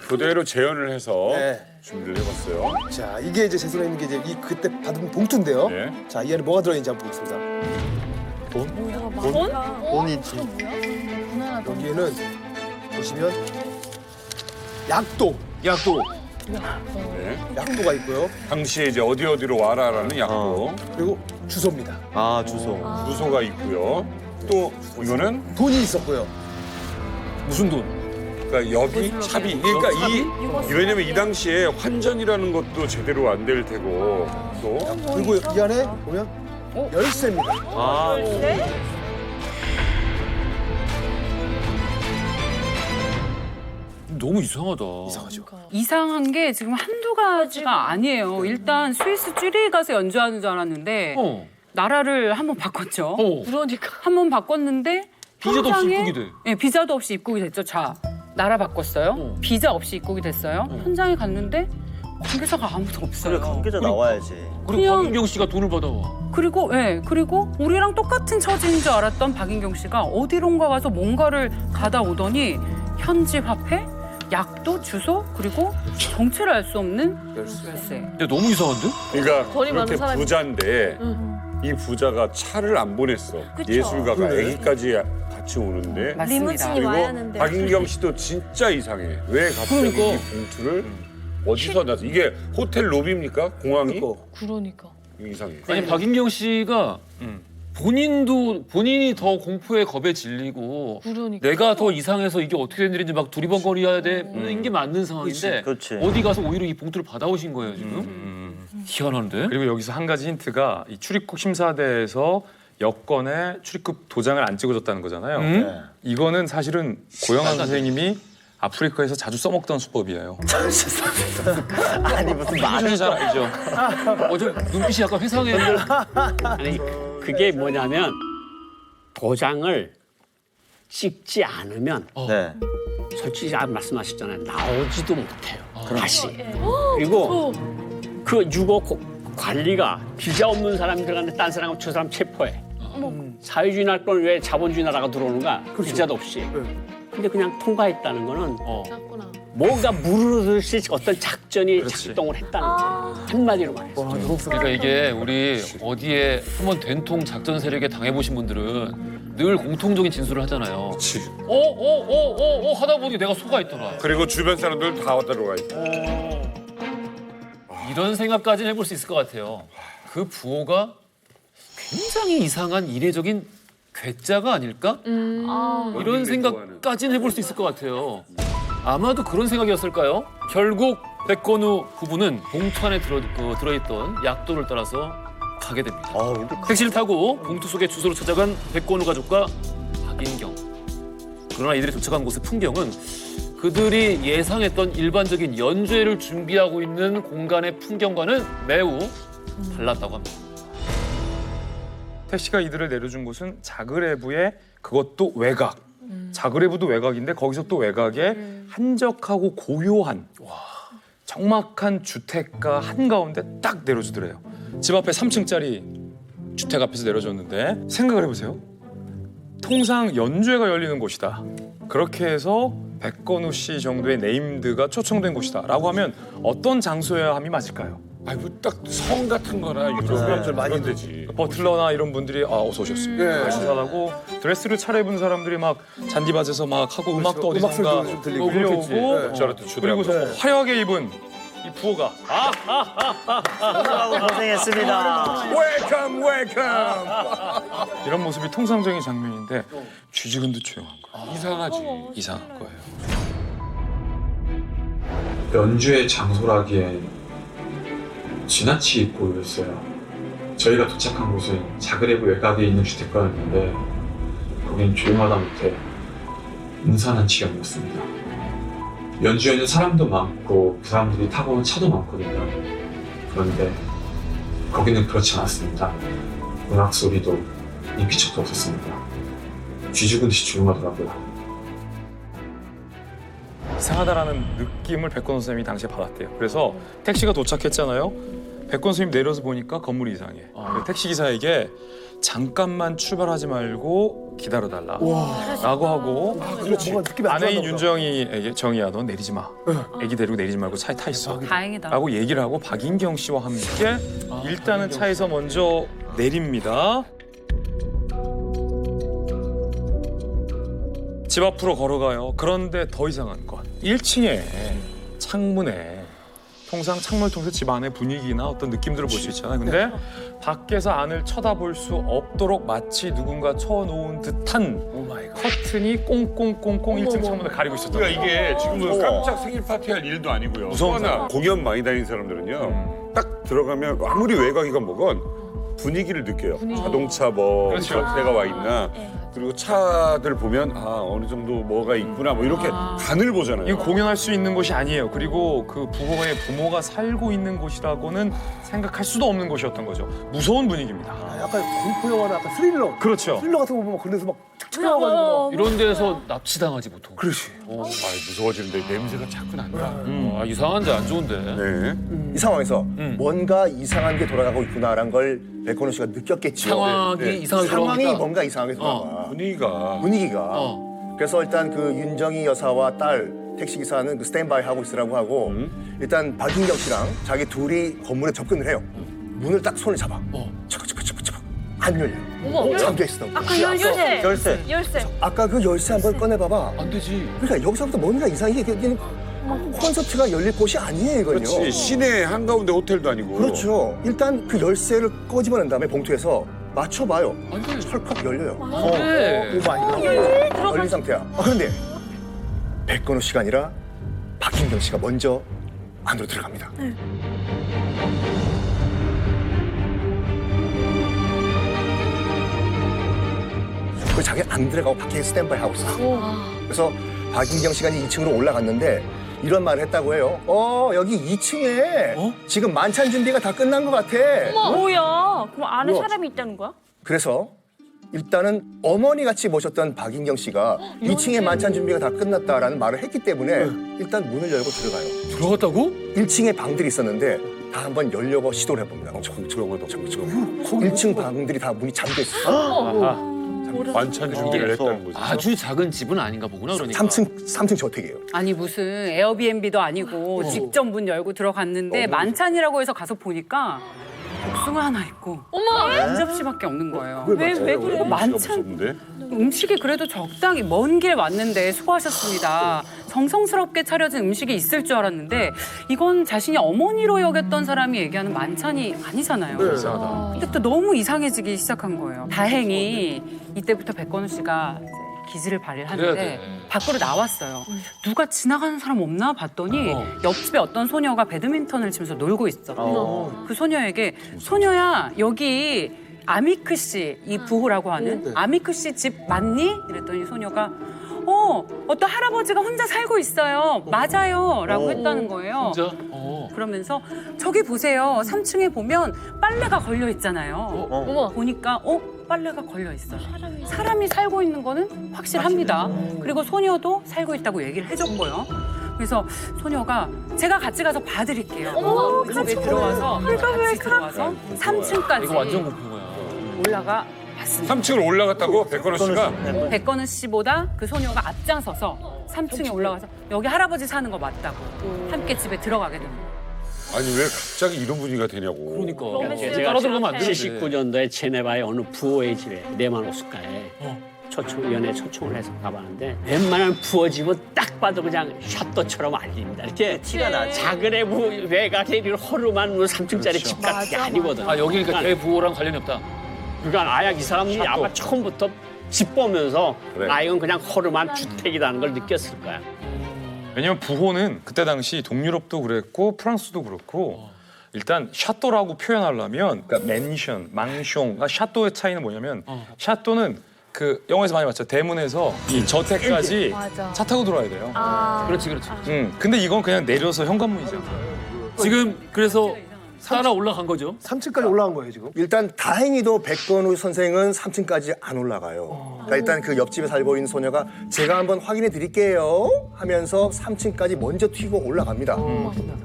그대로 재현을 해서
네.
준비를 해봤어요.
자, 이게 이제 제 손에 있는 게 이제 이 그때 받은 봉투인데요.
네.
자, 이 안에 뭐가 들어있는지 한번 보겠습니다.
돈이지.
여기에는 보시면 약도,
네.
약도가 있고요.
당시에 이제 어디로 와라라는 약도,
그리고 주소입니다.
아, 주소.
주소가 있고요. 또 이거는
돈이 있었고요.
무슨 돈?
그러니까 여기 차비. 그러니까 왜냐면 이 당시에 환전이라는 것도 제대로 안 될 테고 또
그리고 이 안에 보면 열쇠입니다.
아,
너무 이상하다.
이상하죠.
이상한 게 지금 한두 가지가 아니에요. 일단 스위스 쭈리히 가서 연주하는 줄 알았는데 나라를 한번 바꿨죠.
그러니까.
한번 바꿨는데
비자도 없이
현장에-
입국이 돼.
네, 비자도 없이 입국이 됐죠. 자, 나라 바꿨어요. 비자 없이 입국이 됐어요. 현장에 갔는데 관계자가 아무도 없어요.
그래, 관계자 나와야지.
그리고
그냥-
박인경 씨가 돈을 받아와.
그리고 그리고 우리랑 똑같은 처지인 줄 알았던 박인경 씨가 어디론가 가서 뭔가를 가다 오더니 현지 화폐, 약도, 주소, 그리고 정체를 알 수 없는 열쇠.
근데 너무 이상한데?
그러니까
돈이 많은
그렇게
사람이-
부자인데 이 부자가 차를 안 보냈어.
그쵸.
예술가가 애기까지 같이 오는데
맞습니다.
리무진이 와야
그리고
하는데.
박인경 씨도 진짜 이상해. 왜 갑자기
그러니까.
이 봉투를 어디서 났어? 이게 호텔 로비입니까? 공항이?
그러니까.
이상해.
아니 박인경 씨가 본인이 더 공포에 겁에 질리고
그러니까.
내가 더 이상해서 이게 어떻게 된 일인지 막 두리번거려야 되는 게 맞는 상황인데
그렇지.
어디 가서 오히려 이 봉투를 받아오신 거예요 지금? 희한한데?
그리고 여기서 한 가지 힌트가 이 출입국 심사대에서 여권에 출입국 도장을 안 찍어줬다는 거잖아요.
네.
이거는 사실은 고영한 선생님이 아프리카에서 자주 써먹던 수법이에요.
아니, 무슨 말을.
잘 알죠.
좀 눈빛이 약간 회상해.
아니 그게 뭐냐면 도장을 찍지 않으면
네.
솔직히 말씀하셨잖아요. 나오지도 못해요. 다시. 그리고 그 유고 관리가 비자 없는 사람이 들어갔는데 딴 사람하고 저 사람 체포해. 사회주의 나라권 왜 자본주의 나라가 들어오는가? 비자도 없이. 근데 그냥 통과했다는 거는 뭔가 무르르듯이 어떤 작전이 작동을 했다는 거예요. 한마디로 말해서.
그러니까 이게 우리 어디에 한번 된통 작전 세력에 당해보신 분들은 늘 공통적인 진술을 하잖아요.
그치.
하다 보니 내가 속아 있더라.
그리고 주변 사람들 다 왔다 들어가 있고.
이런 생각까지는 해볼 수 있을 것 같아요. 그 부호가 굉장히 이상한 이례적인 괴짜가 아닐까? 이런 생각까지는 해볼 수 있을 것 같아요. 아마도 그런 생각이었을까요? 결국 백건우 부부는 봉투 안에 들어있던 약도를 따라서 가게 됩니다. 택시를 타고 봉투 속의 주소로 찾아간 백건우 가족과 박인경. 그러나 이들이 도착한 곳의 풍경은 그들이 예상했던 일반적인 연주회를 준비하고 있는 공간의 풍경과는 매우 달랐다고 합니다.
택시가 이들을 내려준 곳은 자그레브의 그것도 외곽. 자그레브도 외곽인데 거기서 또 외곽에 한적하고 고요한 적막한 주택가 한가운데 딱 내려주더래요. 집 앞에 3층짜리 주택 앞에서 내려줬는데 생각을 해보세요. 통상 연주회가 열리는 곳이다. 그렇게 해서 백건우 씨 정도의 네임드가 초청된 곳이다 라고 하면 어떤 장소여야 함이 맞을까요?
아니 딱 성 같은 거나 유럽 많이 되지.
버틀러나 이런 분들이 어서 오셨습니다. 인사하고 드레스를 차려입은 사람들이 막 잔디밭에서 막 하고 음악도 어디선가
좀 들리고.
들려오고 그리고 화려하게 입은 이 부호가
고생했습니다.
웰컴 웰컴.
이런 모습이 통상적인 장면인데 쥐지근도 조용한 거예요.
이상하지.
이상한 거예요.
연주의 장소라기엔 지나치게 보였어요. 저희가 도착한 곳은 자그레브 외곽에 있는 주택가였는데 거긴 조용하다 못해 음산한 지경이었습니다. 연주에는 사람도 많고 그 사람들이 타고 온 차도 많거든요. 그런데 거기는 그렇지 않았습니다. 음악 소리도 인기척도 없었습니다. 쥐죽은 듯이 조용하더라고요.
이상하다라는 느낌을 백건우 선생님이 당시에 받았대요. 그래서 택시가 도착했잖아요. 백건우 선생님 내려서 보니까 건물이 이상해. 택시 기사에게 잠깐만 출발하지 말고 기다려달라라고 하고 아내인 윤정이에게 정이야 넌 내리지 마. 애기 데리고 내리지 말고 차에 타 있어.
다행이다.
라고 얘기를 하고 박인경 씨와 함께 일단은 차에서 먼저 내립니다. 집 앞으로 걸어가요. 그런데 더 이상한 건 1층에 창문에 통상 창문을 통해서 집 안의 분위기나 어떤 느낌들을 볼 수 있잖아요. 근데 밖에서 안을 쳐다볼 수 없도록 마치 누군가 쳐놓은 듯한 커튼이 꽁꽁꽁꽁 1층 창문을 가리고 있었던 거예요.
그러니까 이게 지금 무슨 깜짝 생일 파티할 일도 아니고요.
무서운
또 하나 공연 많이 다니는 사람들은요. 딱 들어가면 아무리 외곽이건 뭐건 분위기를 느껴요. 자동차 뭐
그렇죠.
전체가 와 있나. 그리고 차들 보면 아 어느 정도 뭐가 있구나 뭐 이렇게 간을 보잖아요.
이거 공연할 수 있는 곳이 아니에요. 그리고 그 부모의 부모가 살고 있는 곳이라고는 생각할 수도 없는 곳이었던 거죠. 무서운 분위기입니다.
약간 공포 영화나 약간 스릴러.
그렇죠.
스릴러 같은 거 보면 그래서 막 툭툭하고
이런 데서 납치당하지 보통.
그렇지.
아 무서워지는데 냄새가 자꾸 난다.
아, 이상한데 안 좋은데.
네.
이 상황에서 뭔가 이상한 게 돌아가고 있구나라는 걸 백건우 씨가 느꼈겠죠.
상황이 이상하게
상황이
돌아가니까.
뭔가 이상하게 돌아가. 분위기가. 그래서 일단 그 윤정이 여사와 딸 택시기사는 그 스탠바이 하고 있으라고 하고 일단 박인경 씨랑 자기 둘이 건물에 접근을 해요. 문을 딱 손을 잡아. 차박차박차박차박 안 열려.
어머.
잠겨 있어.
아까 열쇠.
아까 그 열쇠 한번 꺼내봐봐.
안 되지.
그러니까 여기서부터 뭔가 이상하게 여기는 콘서트가 열릴 곳이 아니에요, 이건요.
그렇지. 시내 한가운데 호텔도 아니고.
그렇죠. 일단 그 열쇠를 꺼집어낸 다음에 봉투에서 맞춰봐요. 철컥 열려요.
돼.
열린 상태야. 그런데 백건우 씨가 아니라 박인경 씨가 먼저 안으로 들어갑니다. 그 자기 안 들어가고 밖에 스탠바이 하고 있어. 그래서 박인경 씨가 이제 2층으로 올라갔는데 이런 말을 했다고 해요. 여기 2층에 지금 만찬 준비가 다 끝난 것 같아.
뭐야? 그럼 안에
우와.
사람이 있다는 거야?
그래서 일단은 어머니 같이 모셨던 박인경 씨가 2층에 만찬 준비가 다 끝났다라는 말을 했기 때문에 일단 문을 열고 들어가요.
들어갔다고?
1층에 방들이 있었는데 다 한번 열려고 시도를 해봅니다. 저거 1층 방들이 다 문이 잠겨 있어.
만찬 준비를 했다는 거죠.
아주 작은 집은 아닌가 보구나 그러니까.
3층 저택이에요.
아니 무슨 에어비앤비도 아니고 직접 문 열고 들어갔는데 만찬이라고 해서 가서 보니까 복숭아 하나 있고 한 접시밖에 없는 거예요. 왜 그래? 만찬 음식이 그래도 적당히 먼 길 왔는데 수고하셨습니다. 정성스럽게 차려진 음식이 있을 줄 알았는데 이건 자신이 어머니로 여겼던 사람이 얘기하는 만찬이 아니잖아요.
이상하다.
근데 또 너무 이상해지기 시작한 거예요. 다행히 이때부터 백건우 씨가 이제 기지를 발휘를
그래야
하는데
돼.
밖으로 나왔어요. 누가 지나가는 사람 없나 봤더니 옆집에 어떤 소녀가 배드민턴을 치면서 놀고 있어. 그 소녀에게 소녀야 여기 아미크 씨, 이 부호라고 하는 아미크 씨 집 맞니? 이랬더니 소녀가 어떤 할아버지가 혼자 살고 있어요. 맞아요. 라고 했다는 거예요.
진짜?
그러면서 저기 보세요. 3층에 보면 빨래가 걸려 있잖아요. 보니까 빨래가 걸려 있어요. 사람이 살고 있는 거는 확실합니다. 그리고 소녀도 살고 있다고 얘기를 해줬고요. 그래서 소녀가 제가 같이 가서 봐드릴게요. 그 집에 들어와서 같이 들어와서 3층까지
이거 완전 공포인 거야.
올라가 봤습니다.
3층을 올라갔다고 백건우 씨가?
백건우 씨보다 그 소녀가 앞장서서 3층에 올라가서 여기 할아버지 사는 거 맞다고 함께 집에 들어가게 됩니다.
아니 왜 갑자기 이런 분위기가 되냐고.
그러니까.
제가
따라들어가면 안 되는데.
79년도에 제네바의 어느 부호의 집에 네마노스카에 연애 초청을 해서 가봤는데 웬만한 부호 집은 딱 봐도 그냥 샤또처럼 알립니다. 이렇게
티가 나지.
자그레브 외곽에 이런 허름한 3층짜리 집 같은 게 아니거든.
아 여기 그러니까 대부호랑 관련이 없다.
그러니까 아약 이 사람이 아마 처음부터 집 보면서 이건 그냥 허름한 주택이라는 걸 느꼈을 거야.
왜냐면 부호는 그때 당시 동유럽도 그랬고 프랑스도 그렇고 일단 샤또라고 표현하려면 그러니까 맨션, 망숑, 샤또의 차이는 뭐냐면 샤또는 그 영화에서 많이 봤죠. 대문에서 이 저택까지 차 타고 들어와야 돼요.
그렇지.
근데 이건 그냥 내려서 현관문이죠.
지금 그래서 따라 올라간 거죠.
3층까지 올라간 거예요 지금.
일단 다행히도 백건우 선생은 3층까지 안 올라가요. 그러니까 일단 그 옆집에 살고 있는 소녀가 제가 한번 확인해 드릴게요 하면서 3층까지 먼저 튀고 올라갑니다.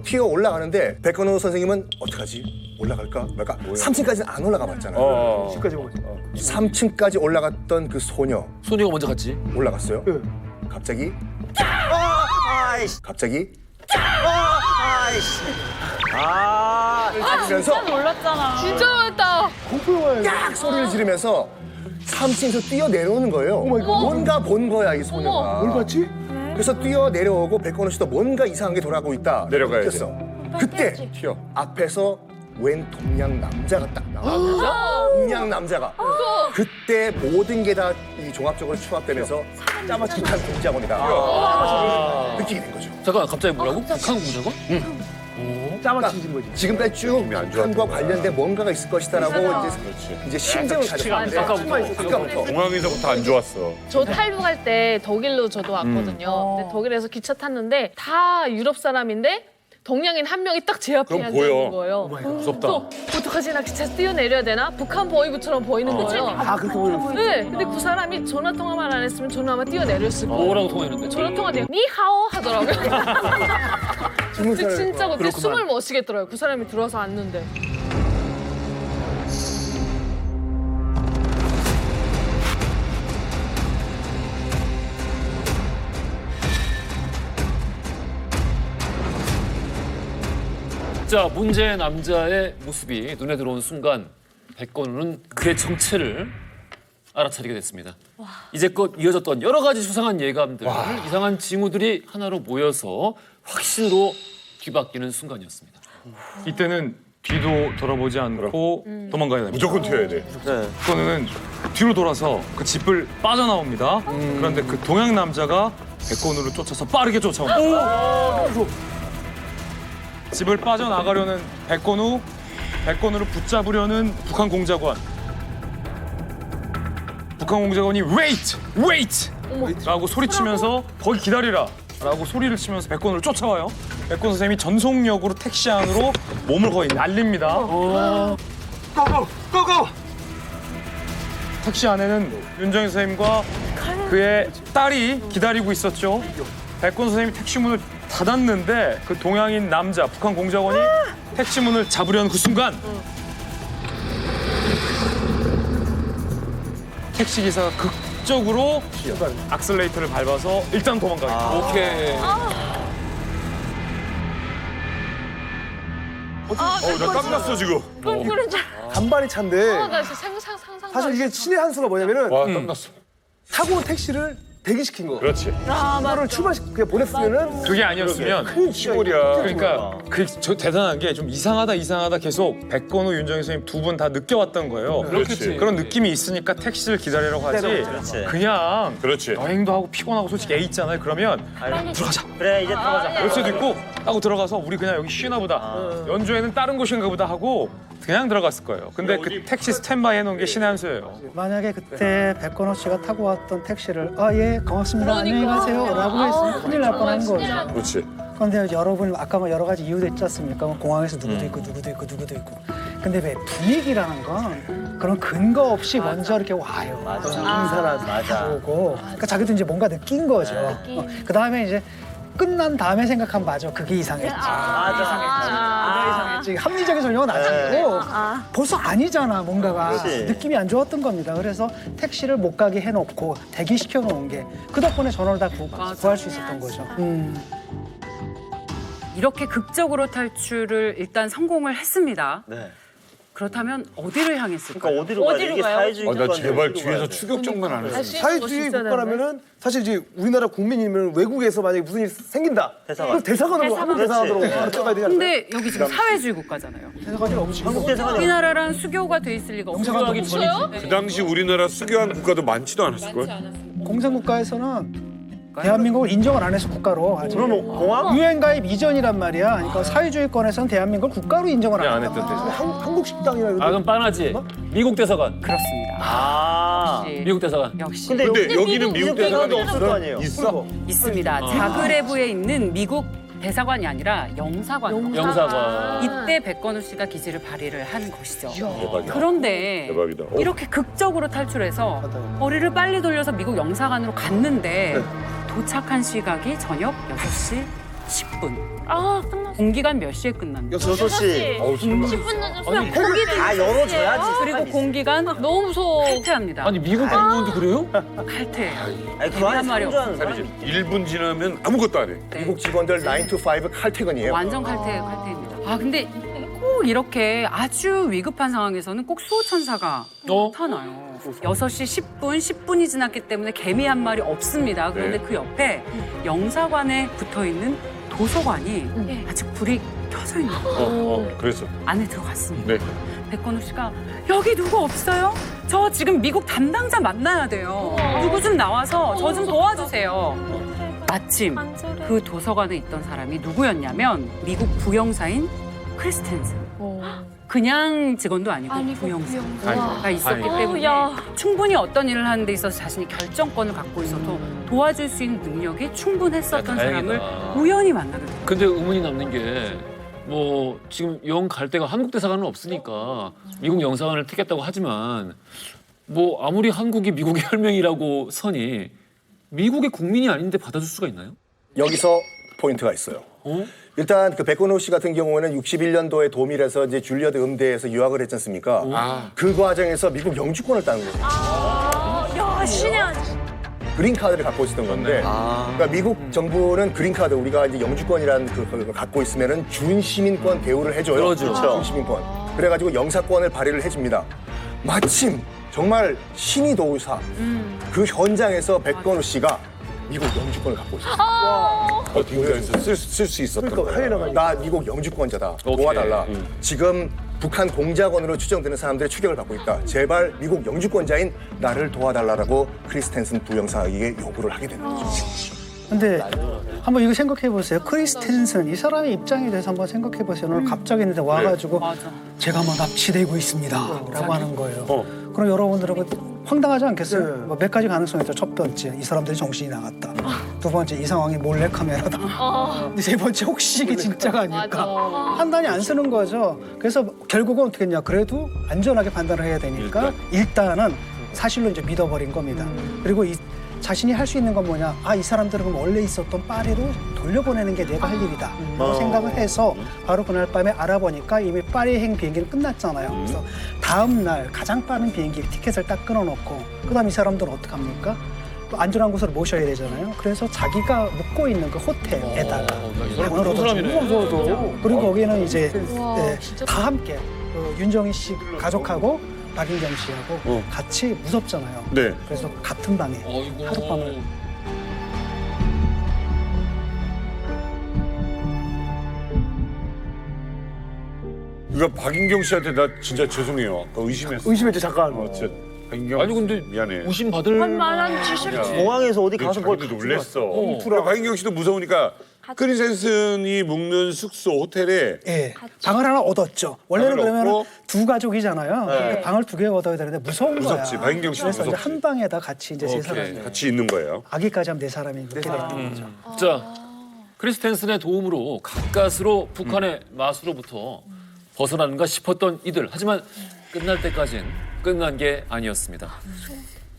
튀어 올라가는데 백건우 선생님은 어떡하지? 올라갈까 말까? 3층까지는 안 올라가 봤잖아요.
10층까지 먹었지.
3층까지 올라갔던 그 소녀.
소녀가 먼저 갔지.
올라갔어요. 갑자기 갑자기 지르면서
놀랐잖아. 진짜 놀랐다.
깍 소리를 지르면서 3층에서 뛰어 내려오는 거예요. 뭔가 본 거야 이 소녀가.
뭘 봤지?
그래서 뛰어 내려오고 백건우 씨도 뭔가 이상한 게 돌아가고 있다.
내려가야
느꼈어. 그때
튀어.
앞에서 웬 동양 남자가 딱 나와. 동양 남자가. 그때 모든 게 다 이 종합적으로 추합되면서 짜맞추기 북한 공작원이다. 느끼게 된 거죠.
잠깐 갑자기 뭐라고? 북한 공작원?
짜맞추진 거지.
지금까지 쭉 북한과 관련된 뭔가가 있을 것이다라고 이제 심정을 가졌는데 아까부터
공항에서부터 안 좋았어.
저 탈북할 때 독일로 저도 왔거든요. 근데 독일에서 기차 탔는데 다 유럽 사람인데 동양인 한 명이 딱 제 앞에
그럼
앉아
보여.
있는 거예요.
무섭다.
어떡하지? 나 기차에서 뛰어내려야 되나? 북한 보이부처럼 보이는 거예요.
아 그렇게 보여.
네, 근데 그 사람이 전화 통화만 안 했으면 저는 아마 뛰어내렸을 거예요.
뭐라고 통화했는데?
전화 통화 내가 니하오 하더라고요. 근데 진짜 그때
그렇구만.
숨을 못 쉬겠더라고요. 그 사람이 들어와서 앉는데.
자, 문제의 남자의 모습이 눈에 들어온 순간 백건우는 그의 정체를 알아차리게 됐습니다. 이제껏 이어졌던 여러 가지 수상한 예감들, 이상한 징후들이 하나로 모여서 확신으로 뒤바뀌는 순간이었습니다.
이때는 뒤도 돌아보지 않고 도망가야 됩니다.
무조건 튀어야 돼.
백건우는 뒤로 돌아서 그 집을 빠져나옵니다. 그런데 그 동양 남자가 백건우를 쫓아서 빠르게 쫓아옵니다. 집을 빠져나가려는 백건우를 붙잡으려는 북한 공작원. 북한 공작원이 wait! 라고 소리치면서 거기 기다리라! 라고 소리를 치면서 백건우를 쫓아와요. 백건우 선생님이 전속력으로 택시 안으로 몸을 거의 날립니다. 고고! 택시 안에는 윤정희 선생님과 그의 딸이 기다리고 있었죠. 백건우 선생님이 택시 문을 닫았는데 그 동양인 남자, 북한 공작원이 택시 문을 잡으려는 그 순간 택시 기사가 극적으로 악셀레이터를 밟아서 일단 도망가겠다.
오케이.
나 땀났어 지금.
그런 줄.
간발의 차인데
나 진짜 상상.
사실 이게 신의 한 수가 뭐냐면은
와 땀났어.
타고 온 택시를 대기시킨 거.
그렇지.
그거를 출발시켜 보냈으면은
그게 아니었으면
큰
시골이야.
그러니까 저 대단한 게 좀 이상하다 계속 백건우, 윤정희 선생님 두 분 다 느껴왔던 거예요.
그렇지.
그런 느낌이 있으니까 택시를 기다리라고 하지.
그렇지.
그냥
그렇지.
여행도 하고 피곤하고 솔직히 애 있잖아요. 그러면 들어가자.
그래 이제 들어가자.
그럴 수도 있고 하고 들어가서 우리 그냥 여기 쉬나 보다. 연주에는 다른 곳인가 보다 하고 그냥 들어갔을 거예요. 근데 그 택시 스탠바이 해놓은 게 신의 한 수예요.
만약에 그때 백건호 씨가 타고 왔던 택시를 예 고맙습니다
그러니까.
안녕히 가세요라고 했으면 큰일 날 뻔한 거죠.
그렇지.
그런데 여러분 아까 뭐 여러 가지 이유도 있지 않습니까? 뭐 공항에서 누구도 있고 누구도 있고. 근데 왜 분위기라는 건 그런 근거 없이 먼저 이렇게 와요. 인사라도 오고. 그러니까 자기도 이제 뭔가 느낀 거죠. 그 다음에 이제 끝난 다음에 생각하면 맞아. 그게 이상했지. 이상했지. 합리적인 설명은 아니고 벌써 아니잖아 뭔가가.
그렇지.
느낌이 안 좋았던 겁니다. 그래서 택시를 못 가게 해놓고 대기시켜 놓은 게 그 덕분에 전화를 다 구할 수 있었던 거죠.
이렇게 극적으로 탈출을 일단 성공을 했습니다.
네.
그렇다면 어디를 향했을까요?
그러니까 어디로 가야 돼? 이게 사회주의
나
국가인데
제발
어디로
뒤에서
가야 돼?
추격전만 안 했어.
사회주의 국가라면은 사실 이제 우리나라 국민이면 외국에서 만약에 무슨 일이 생긴다.
대사관.
그럼 대사관으로 한국 대사관으로
그렇지.
바로 뛰어가야 되지 않을까요?
근데 여기 지금 사회주의 국가잖아요.
대사관이 없지.
한국 대사관이
우리나라랑 수교가 돼 있을 리가 없어요.
그 당시 우리나라 수교한 국가도 많지도 않았을 걸.
공산국가에서는 대한민국을 인정을 안 해서 국가로.
그럼 공항?
유엔 가입 이전이란 말이야. 그러니까 사회주의권에서는 대한민국을 국가로 인정을 안
안
했단
했던
말이야.
때죠.
한국 식당이나 이런
아, 그럼 빤하지. 미국 대사관.
그렇습니다.
아.
역시.
미국 대사관.
역시
근데 여기는 미국
대사관도
대사관이
없을 거 아니에요.
있어?
있습니다. 자그레브에 있는 미국 대사관이 아니라 영사관.
영사관.
이때 백건우 씨가 기지를 발휘를 한 것이죠.
대박이다.
그런데
대박이다.
이렇게 극적으로 탈출해서 머리를 빨리 돌려서 미국 영사관으로 갔는데 도착한 시각이 저녁 6시 10분. 10분.
아, 끝났어.
공기간 몇 시에 끝납니까?
6시.
10분 늦었으면
아, 열어줘야지.
그리고 공기간
너무 무서워.
칼퇴합니다.
아니 미국 공무원도 그래요?
칼퇴해요.
아니, 그 안에
한 말이
상주하는 사람.
1분 지나면 아무것도 안 해.
미국 직원들 9 to 5 칼퇴근이에요.
완전 칼퇴입니다. 아 근데 꼭 이렇게 아주 위급한 상황에서는 꼭 수호천사가 나타나요. 6시 10분이 지났기 때문에 개미 한 마리 없습니다. 그런데 그 옆에 영사관에 붙어있는 도서관이 아직 불이 켜져 있는 거예요.
그래서.
안에 들어갔습니다.
네.
백건우 씨가 여기 누구 없어요? 저 지금 미국 담당자 만나야 돼요. 누구 좀 나와서 저 좀 도와주세요. 마침 그 도서관에 있던 사람이 누구였냐면 미국 부영사인 크리스텐슨. 그냥 직원도 아니고 부영사가 있었기 때문에 충분히 어떤 일을 하는 데 있어서 자신이 결정권을 갖고 있어서 도와줄 수 있는 능력이 충분했었던 사람을 우연히 만나게 됐어요.
근데 의문이 남는 게 뭐 지금 영 갈 데가 한국 대사관은 없으니까 미국 영사관을 택했다고 하지만 뭐 아무리 한국이 미국의 혈맹이라고 서니 미국의 국민이 아닌데 받아줄 수가 있나요?
여기서 포인트가 있어요. 일단 그 백건호 씨 같은 경우에는 61년도에 도밀에서 이제 줄리어드 음대에서 유학을 했지 않습니까? 그 과정에서 미국 영주권을 따는 거예요.
야, 신의 한
그린 카드를 갖고 있었던 건데, 그러니까 미국 정부는 그린 카드 우리가 이제 영주권이라는 그걸 갖고 있으면은 준시민권 대우를 해줘요.
그렇죠.
준시민권. 그래가지고 영사권을 발휘를 해줍니다. 마침 정말 신이 도우사 그 현장에서 백건우 씨가 미국 영주권을 갖고 있었어요.
어디가에서 쓸 수 있었던 거야.
나 미국 영주권자다. 도와달라. 지금 북한 공작원으로 추정되는 사람들의 추격을 받고 있다. 제발 미국 영주권자인 나를 도와달라라고 크리스텐슨 부영사에게 요구를 하게 되는 거죠.
근데 한번 이거 생각해 보세요. 크리스텐슨 이 사람의 입장에 대해서 한번 생각해 보세요. 오늘 갑자기 있는데 와가지고 제가 뭐 납치되고 있습니다라고 하는 거예요. 그럼 여러분들은 황당하지 않겠어요? 뭐몇 가지 가능성이 있죠. 첫 번째, 이 사람들이 정신이 나갔다. 두 번째, 이 상황이 몰래 카메라다. 세 번째, 혹시 이게 진짜가 아닐까? 판단이 안 쓰는 거죠. 그래서 결국은 어떻게 했냐? 그래도 안전하게 판단을 해야 되니까 일단은 사실로 이제 믿어버린 겁니다. 그리고 자신이 할 수 있는 건 뭐냐? 이 사람들은 그럼 원래 있었던 파리로 돌려보내는 게 내가 할 일이다. 라고 생각을 해서 바로 그날 밤에 알아보니까 이미 파리행 비행기는 끝났잖아요. 그래서 다음 날 가장 빠른 비행기 티켓을 딱 끊어놓고 그다음 이 사람들은 어떡합니까? 또 안전한 곳으로 모셔야 되잖아요. 그래서 자기가 묵고 있는 그 호텔에다가 방을 얻어주고 그리고 거기는 이제 다 함께 윤정희 씨 가족하고 박인경 씨하고 같이 무섭잖아요.
네.
그래서 같은 방에 하룻밤을.
그러니까 박인경 씨한테 나 진짜 죄송해요. 아까 의심했어.
의심했죠, 잠깐.
진짜 박인경.
아니 근데
미안해.
의심 받을
말한 지식.
공항에서 어디 가서 뭘
자기도 놀랬어. 그러니까 박인경 씨도 무서우니까 크리스텐슨이 묵는 숙소 호텔에
방을 하나 얻었죠. 원래는
방을
그러면
얻고,
두 가족이잖아요. 그러니까 방을 두 개 얻어야 되는데 무서운 거야.
무섭지. 박인경 씨도
그래서 이제
무섭지.
한 방에다 같이 이제 세 사람이
같이 있는 거예요.
아기까지 하면 네 사람이 이렇게 되는 거죠.
자, 크리스텐슨의 도움으로 가까스로 북한의 마수로부터 벗어나는가 싶었던 이들. 하지만 끝날 때까지는 끝난 게 아니었습니다.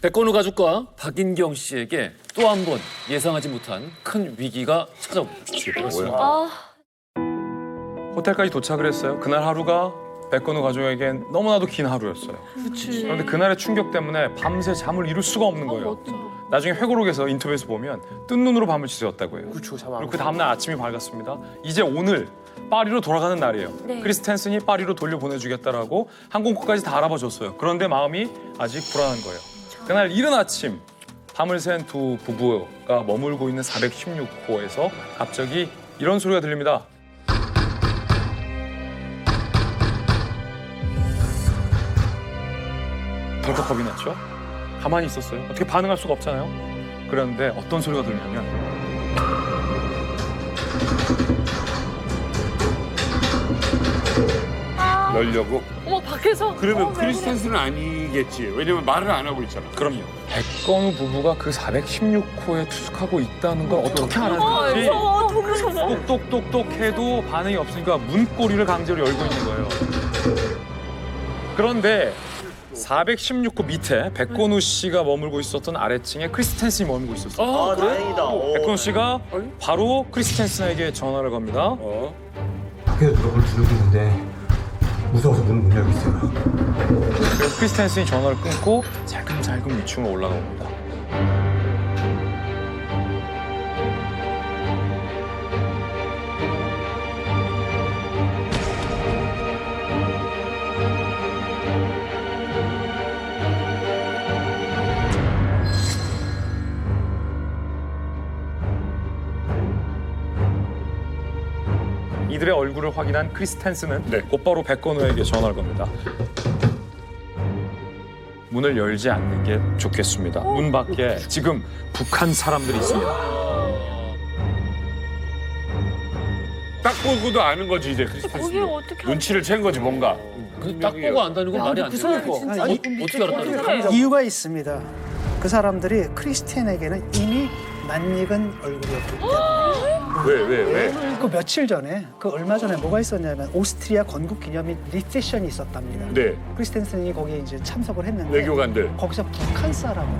백건우 가족과 박인경 씨에게 또 한 번 예상하지 못한 큰 위기가 찾아옵니다.
호텔까지 도착을 했어요. 그날 하루가 백건우 가족에겐 너무나도 긴 하루였어요. 그런데 그날의 충격 때문에 밤새 잠을 이룰 수가 없는 거예요. 나중에 회고록에서 인터뷰에서 보면 뜬 눈으로 밤을 지새웠다고 해요. 그리고 그 다음날 아침이 밝았습니다. 이제 오늘 파리로 돌아가는 날이에요. 크리스텐슨이 파리로 돌려보내주겠다라고 항공권까지 다 알아봐줬어요. 그런데 마음이 아직 불안한 거예요. 그날 이른 아침 밤을 샌 두 부부가 머물고 있는 416호에서 갑자기 이런 소리가 들립니다. 덜컥 겁이 났죠? 가만히 있었어요. 어떻게 반응할 수가 없잖아요. 그런데 어떤 소리가 들냐면
열려고.
어머 밖에서.
그러면 크리스텐슨은 아니겠지. 왜냐면 말을 안 하고 있잖아.
그럼요. 백건우 부부가 그 416호에 투숙하고 있다는 걸 어떻게 알았는지 똑똑똑똑 해도 반응이 없으니까 문고리를 강제로 열고 있는 거예요. 그런데 416구 밑에 백건우 씨가 머물고 있었던 아래층에 크리스텐슨이 머물고 있었어요.
아, 다행이다.
백건우 씨가 바로 크리스텐슨에게 전화를 겁니다.
밖에서 물어볼 두려고 있는데 무서워서 문을 못 열고 있어요.
그래서 크리스텐슨이 전화를 끊고 살금살금 위층으로 올라가 봅니다. 이들의 얼굴을 확인한 크리스텐슨은 곧바로 백건우에게 전화를 겁니다. 문을 열지 않는 게 좋겠습니다. 문 밖에 지금 북한 사람들이 있습니다.
딱 보고도 아는 거지 이제
거기
크리스텐슨.
어떻게
눈치를 챈 거지 뭔가.
근데 딱 보고 안다는 건 말이 안
그
되는
사람이
거야.
아니,
어떻게 알았다는 거야?
이유가 있습니다. 그 사람들이 크리스티안에게는 이미 낯익은 얼굴이었기 때문에.
왜?
그 며칠 전에, 그 얼마 전에 뭐가 있었냐면 오스트리아 건국 기념일 리셉션이 있었답니다.
네.
크리스텐슨이 거기에 이제 참석을 했는데
외교관들.
거기서 북한 사람으로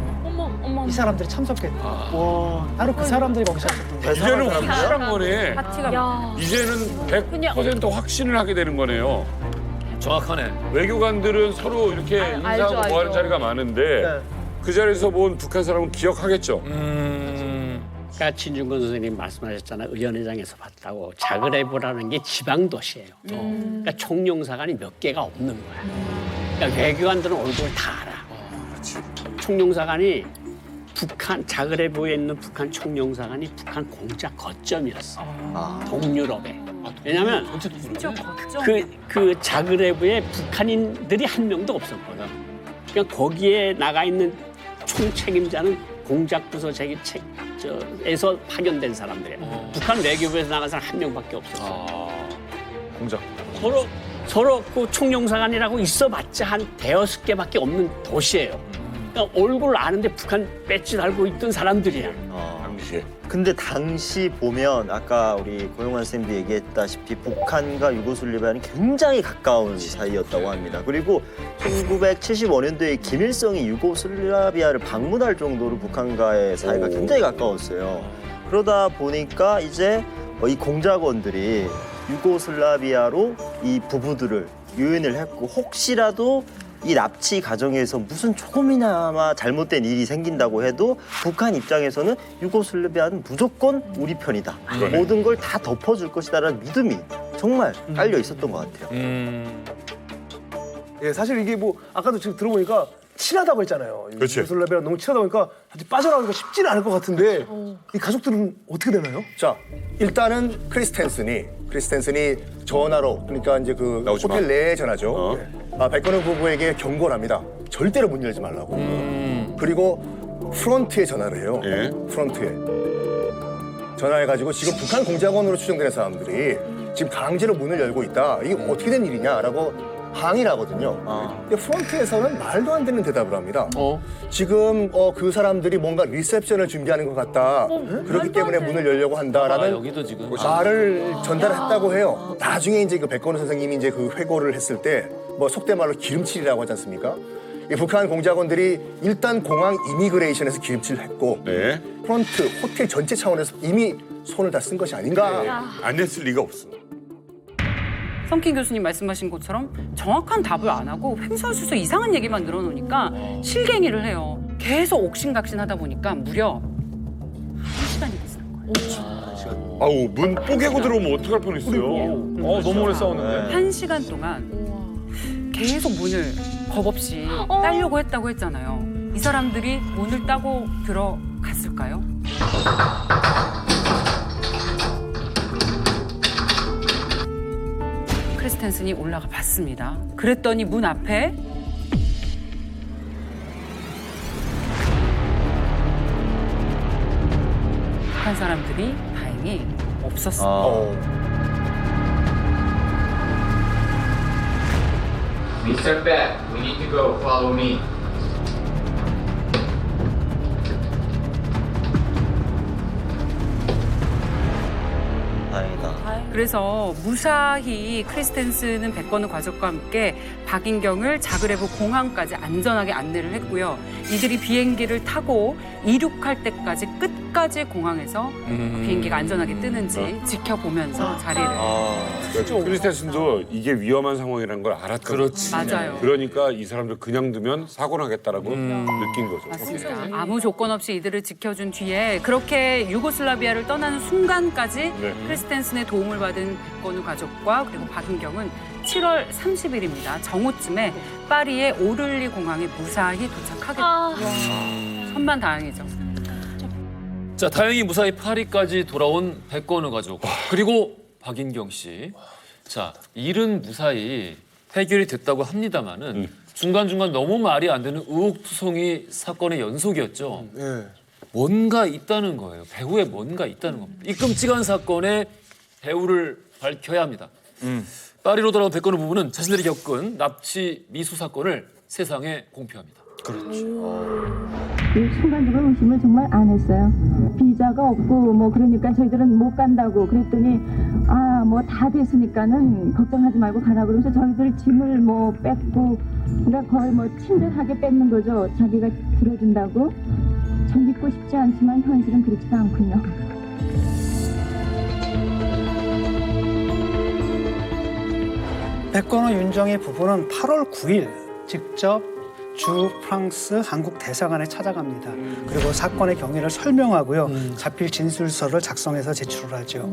어머.
이 사람들이 참석했대. 바로 그 사람들이 거기서 참석한 거예요.
이제는 확실한 거네.
야.
이제는 100% 확신을 하게 되는 거네요.
정확하네.
외교관들은 서로 이렇게
알죠,
인사하고 뭐 하는
알죠.
자리가 많은데 그 자리에서 본 북한 사람은 기억하겠죠.
그러니까 진중권 선생님 말씀하셨잖아요. 의원회장에서 봤다고. 자그레브라는 게 지방 도시예요. 그러니까 총영사관이 몇 개가 없는 거야. 그러니까 외교관들은 얼굴 다 알아. 총영사관이 북한 자그레브에 있는 북한 총영사관이 북한 공작 거점이었어. 동유럽에. 왜냐하면 그 자그레브에 북한인들이 한 명도 없었거든. 그러니까 거기에 나가 있는 총책임자는 공작부서 에서 파견된 사람들이에요. 북한 외교부에서 나간 사람 한 명밖에 없었어.
공작.
서로 그 총영사관이라고 있어봤자 한 대여섯 개밖에 없는 도시예요. 그러니까 얼굴을 아는데 북한 배지 달고 있던 사람들이야.
당시에.
근데 당시 보면 아까 우리 고용환 쌤도 얘기했다시피 북한과 유고슬라비아는 굉장히 가까운 사이였다고 합니다. 그리고 1975년도에 김일성이 유고슬라비아를 방문할 정도로 북한과의 사이가 굉장히 가까웠어요. 그러다 보니까 이제 이 공작원들이 유고슬라비아로 이 부부들을 유인을 했고 혹시라도 이 납치 과정에서 무슨 조금이나마 잘못된 일이 생긴다고 해도 북한 입장에서는 유고슬라비아는 무조건 우리 편이다. 모든 걸 다 덮어줄 것이다라는 믿음이 정말 깔려 있었던 것 같아요.
예, 사실 이게 뭐 아까도 지금 들어보니까 친하다고 했잖아요.
그렇지.
유고슬라비아랑 너무 친하다 보니까 아직 빠져나오기가 쉽지는 않을 것 같은데 이 가족들은 어떻게 되나요?
자, 일단은 크리스텐슨이 전화로 그러니까 이제 그
나오지 마.
호텔 내에 전화죠. 백건우 부부에게 경고를 합니다. 절대로 문 열지 말라고. 그리고 프런트에 전화를 해요.
예.
프런트에 전화해가지고 지금 북한 공작원으로 추정되는 사람들이 지금 강제로 문을 열고 있다. 이게 어떻게 된 일이냐라고 항의를 하거든요. 근데 프런트에서는 말도 안 되는 대답을 합니다. 지금 그 사람들이 뭔가 리셉션을 준비하는 것 같다. 그렇기 때문에 문을 열려고 한다라는
여기도 지금.
말을 전달했다고 해요. 나중에 이제 그 백건우 선생님이 이제 그 회고를 했을 때 뭐 속된 말로 기름칠이라고 하지 않습니까? 이 북한 공작원들이 일단 공항 이미그레이션에서 기름칠을 했고
네.
프런트 호텔 전체 차원에서 이미 손을 다 쓴 것이 아닌가.
안 했을 리가 없어.
성킨 교수님 말씀하신 것처럼 정확한 답을 안 하고 횡설수설 이상한 얘기만 늘어놓으니까 실갱이를 해요. 계속 옥신각신하다 보니까 무려 1시간이 지난 거예요.
아우 문 뽀개고 들어오면 어떡할 뻔했어요.
너무 오래 싸웠는데.
1시간 동안 계속 문을 겁없이 따려고 했다고 했잖아요. 이 사람들이 문을 따고 들어갔을까요? 크리스텐슨이 올라가 봤습니다. 그랬더니 문 앞에 북한 사람들이 다행히 없었습니다.
Mr. Beck, we need to go. Follow me.
다행이다.
그래서 무사히 크리스텐스는 백건우 가족과 함께 박인경을 자그레브 공항까지 안전하게 안내를 했고요. 이들이 비행기를 타고 이륙할 때까지 끝까지 공항에서 비행기가 안전하게 뜨는지 지켜보면서 자리를.
그렇죠. 크리스텐슨도 이게 위험한 상황이라는 걸 알았거든요.
그렇지.
맞아요.
그러니까 이 사람들 그냥 두면 사고 나겠다라고 느낀 거죠.
맞습니다. 아무 조건 없이 이들을 지켜준 뒤에 그렇게 유고슬라비아를 떠나는 순간까지 크리스텐슨의 도움을 받은 백건우 가족과 그리고 박인경은 7월 30일입니다. 정오쯤에 파리의 오를리 공항에 무사히 도착하게 됐고요. 천만다행이죠.
자, 다행히 무사히 파리까지 돌아온 백건우 가족 그리고 박인경 씨. 자, 일은 무사히 해결이 됐다고 합니다만은 중간중간 너무 말이 안 되는 의혹투성이 사건의 연속이었죠. 뭔가 있다는 거예요. 배후에 뭔가 있다는 겁니다. 이 끔찍한 사건의 배후를 밝혀야 합니다. 파리로 돌아온 백건우 부부는 자신들이 겪은 납치 미수 사건을 세상에 공표합니다.
순간적으로 의심을 정말 안 했어요. 비자가 없고 뭐 그러니까 저희들은 못 간다고 그랬더니 뭐 다 됐으니까는 걱정하지 말고 가라 그러면서 저희들 짐을 뭐 뺐고 그러니까 거의 뭐 친절하게 뺏는 거죠. 자기가 들어준다고. 전 믿고 싶지 않지만 현실은 그렇지가 않군요.
백건우 윤정희 부부는 8월 9일 직접 주 프랑스 한국 대사관에 찾아갑니다. 그리고 사건의 경위를 설명하고요. 자필 진술서를 작성해서 제출을 하죠.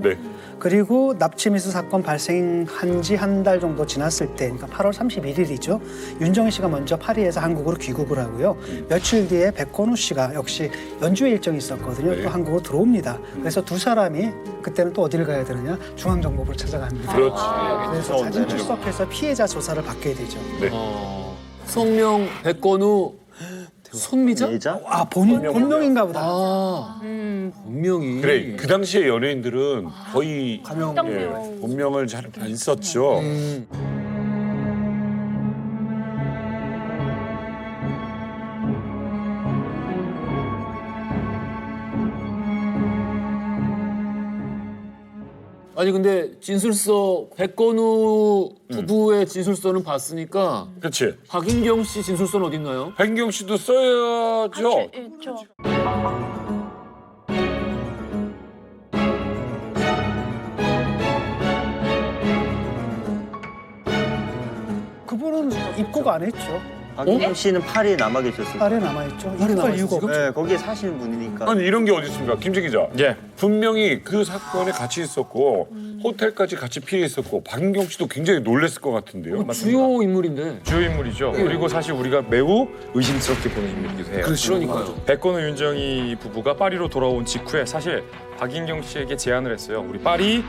그리고 납치미수 사건 발생한 지 한 달 정도 지났을 때, 그러니까 8월 31일이죠. 윤정희 씨가 먼저 파리에서 한국으로 귀국을 하고요. 며칠 뒤에 백건우 씨가 역시 연주회 일정이 있었거든요. 또 한국으로 들어옵니다. 그래서 두 사람이 그때는 또 어디를 가야 되느냐? 중앙정보부를 찾아갑니다. 그래서 사진 출석해서 피해자 조사를 받게 되죠.
성명 백건우 손미자?
본명인가 보다.
본명이.
그래, 그 당시에 연예인들은 거의 본명을 잘 안 썼죠.
아니 근데 진술서 백건우 부부의 진술서는 봤으니까
그렇지.
박인경 씨 진술서는 어디 있나요?
박인경 씨도 써야죠.
그분은 입국 안 했죠.
박인경 씨는 파리에 남아 계셨어요.
파리에 남아있죠. 입국할 이유가 없죠.
네, 거기에 사시는 분이니까.
아니 이런 게 어디 있습니까, 김재 기자? 분명히 그 사건에 같이 있었고 호텔까지 같이 피해 있었고 박인경 씨도 굉장히 놀랐을 것 같은데요.
주요 인물인데.
주요 인물이죠. 그리고 사실 우리가 매우 의심스럽게 보는 인물이기도 해요.
그러니까요.
백건우 윤정희 부부가 파리로 돌아온 직후에 사실 박인경 씨에게 제안을 했어요. 우리 파리에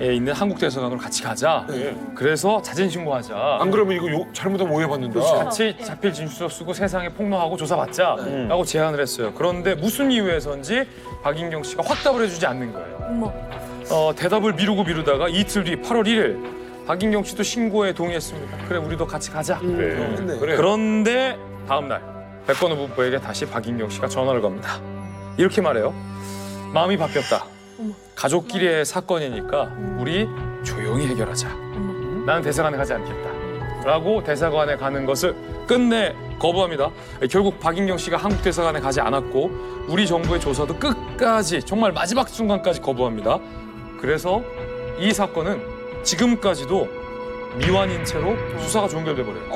있는 한국 대사관으로 같이 가자. 그래서 자진 신고하자.
안 그러면 이거 잘못하면 오해받는다.
같이 자필 진술서 쓰고 세상에 폭로하고 조사받자라고 제안을 했어요. 그런데 무슨 이유에서인지 박인경 씨가 확답을 해주지 않는 거예요. 대답을 미루다가 이틀 뒤 8월 1일 박인경 씨도 신고에 동의했습니다. 그래 우리도 같이 가자. 그런데 다음 날 백건우 부부에게 다시 박인경 씨가 전화를 겁니다. 이렇게 말해요. 마음이 바뀌었다. 가족끼리의 사건이니까 우리 조용히 해결하자. 나는 대사관에 가지 않겠다. 라고 대사관에 가는 것을 끝내 거부합니다. 결국 박인경 씨가 한국 대사관에 가지 않았고 우리 정부의 조사도 끝까지 정말 마지막 순간까지 거부합니다. 그래서 이 사건은 지금까지도 미완인 채로 수사가 종결돼 버려요.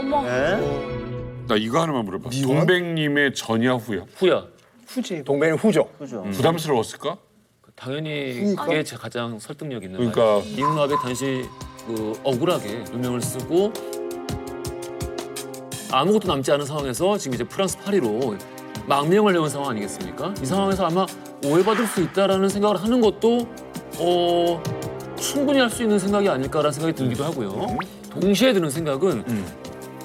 나 이거 하나만 물어봐. 동백님의 전이야 후야?
후지.
동백은 후죠.
부담스러웠을까?
당연히 그게 제 가장 설득력 있는
그러니까.
말이에요. 이누압에 당시 억울하게 누명을 쓰고 아무것도 남지 않은 상황에서 지금 이제 프랑스 파리로 망명을 해온 상황 아니겠습니까? 이 상황에서 아마 오해받을 수 있다라는 생각을 하는 것도 충분히 할 수 있는 생각이 아닐까라는 생각이 들기도 하고요. 동시에 드는 생각은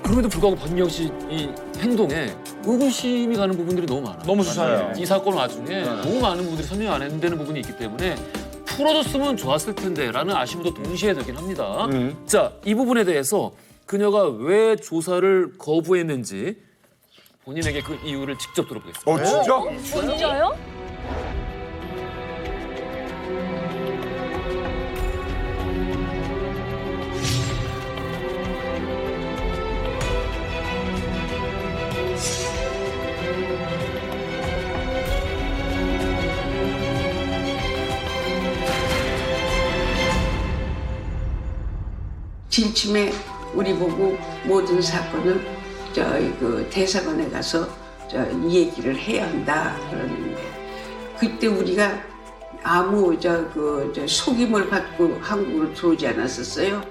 그럼에도 불구하고 박인경 씨 이 행동에 의구심이 가는 부분들이 너무 많아요.
너무 수상해요.
이 사건 와중에 너무 많은 부분들이 설명 안 되는 부분이 있기 때문에 풀어줬으면 좋았을 텐데라는 아쉬움도 동시에 들긴 합니다. 자, 이 부분에 대해서 그녀가 왜 조사를 거부했는지 본인에게 그 이유를 직접 들어보겠습니다.
진짜?
진짜요?
질침에 우리 보고 모든 사건은 그 대사관에 가서 이 얘기를 해야 한다 그러는데 그때 우리가 아무 속임을 받고 한국으로 들어오지 않았었어요.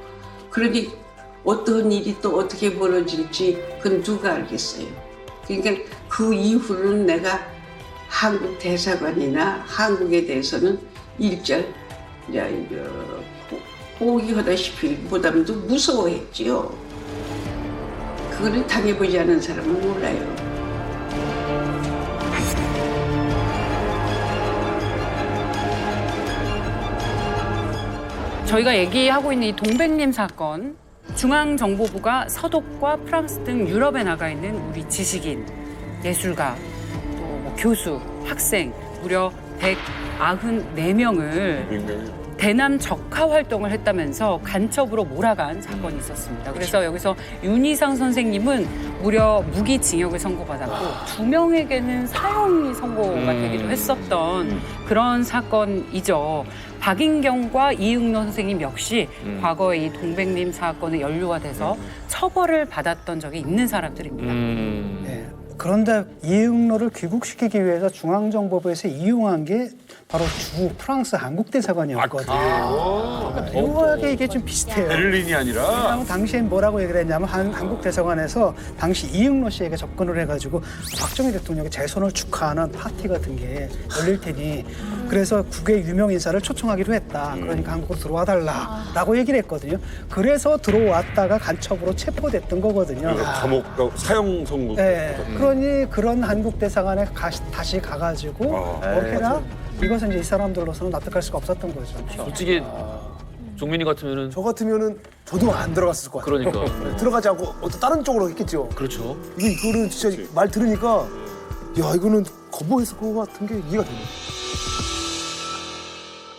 그러니 어떤 일이 또 어떻게 벌어질지 그건 누가 알겠어요. 그러니까 그 이후로는 내가 한국 대사관이나 한국에 대해서는 일절 포기하다시피 보다도 무서워했지요. 그거를 당해보지 않은 사람은 몰라요.
저희가 얘기하고 있는 이 동백님 사건, 중앙정보부가 서독과 프랑스 등 유럽에 나가 있는 우리 지식인, 예술가, 또 뭐 교수, 학생 무려 194명을 대남 적화 활동을 했다면서 간첩으로 몰아간 사건이 있었습니다. 그래서 여기서 윤희상 선생님은 무려 무기징역을 선고받았고 2명에게는 사형이 선고가 되기도 했었던 그런 사건이죠. 박인경과 이응로 선생님 역시 과거에 이 동백님 사건에 연루가 돼서 처벌을 받았던 적이 있는 사람들입니다.
네. 그런데 이응로를 귀국시키기 위해서 중앙정보부에서 이용한 게 바로 주 프랑스 한국대사관이었거든요. 묘하게 이게 좀 비슷해요.
베를린이 아니라.
당시엔 뭐라고 얘기를 했냐면 한국대사관에서 당시 이응로 씨에게 접근을 해가지고 박정희 대통령의 재선을 축하하는 파티 같은 게 열릴 테니 그래서 국외 유명 인사를 초청하기로 했다. 그러니까 한국으로 들어와 달라라고 얘기를 했거든요. 그래서 들어왔다가 간첩으로 체포됐던 거거든요.
감옥 사형 선고.
네. 그러니 그런 한국대사관에 다시 가가지고 해라. 이것은 이제 이 사람들로서는 납득할 수가 없었던 거죠.
솔직히 종민이 같으면은
저 같으면은 저도 안 들어갔을 것 같아요.
그러니까
들어가지 않고 어떤 다른 쪽으로 했겠죠.
그렇죠.
이거는 진짜 말 들으니까 야 이거는 거부했을 것 같은 게 이해가 되네.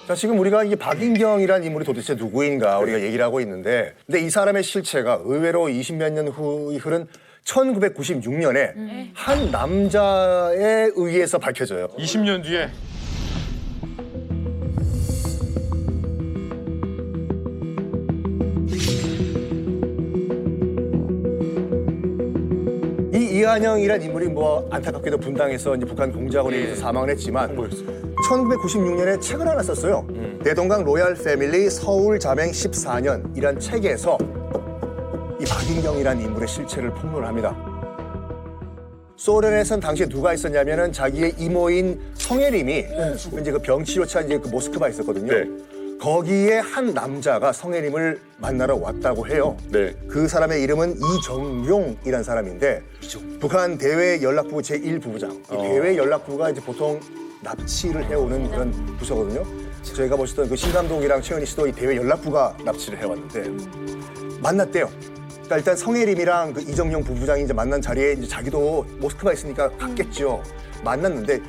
자, 지금 우리가 이 박인경이라는 인물이 도대체 누구인가 우리가 얘기를 하고 있는데 근데 이 사람의 실체가 의외로 20몇 년 후 흐른 1996년에 한 남자에 의해서 밝혀져요.
20년 뒤에
이한영이라는 인물이 뭐 안타깝게도 분당에서 이제 북한 공작원에 의해서 사망을 했지만 1996년에 책을 하나 썼어요. 대동강 로얄 패밀리 서울 자맹 14년이란 책에서 이 박인경이라는 인물의 실체를 폭로를 합니다. 소련에선 당시에 누가 있었냐면은 자기의 이모인 성혜림이 이제 그 병치료차 이제 그 모스크바에 있었거든요. 거기에 한 남자가 성혜림을 만나러 왔다고 해요. 그 사람의 이름은 이정용이라는 사람인데 북한 대외연락부 제1부부장. 이 대외연락부가 이제 보통 납치를 해오는 그런 부서거든요. 저희가 보셨던 그 신감독이랑 최현희 씨도 이 대외연락부가 납치를 해왔는데 만났대요. 그러니까 일단 성혜림이랑 그 이정용 부부장이 이제 만난 자리에 이제 자기도 모스크바에 있으니까 갔겠죠. 만났는데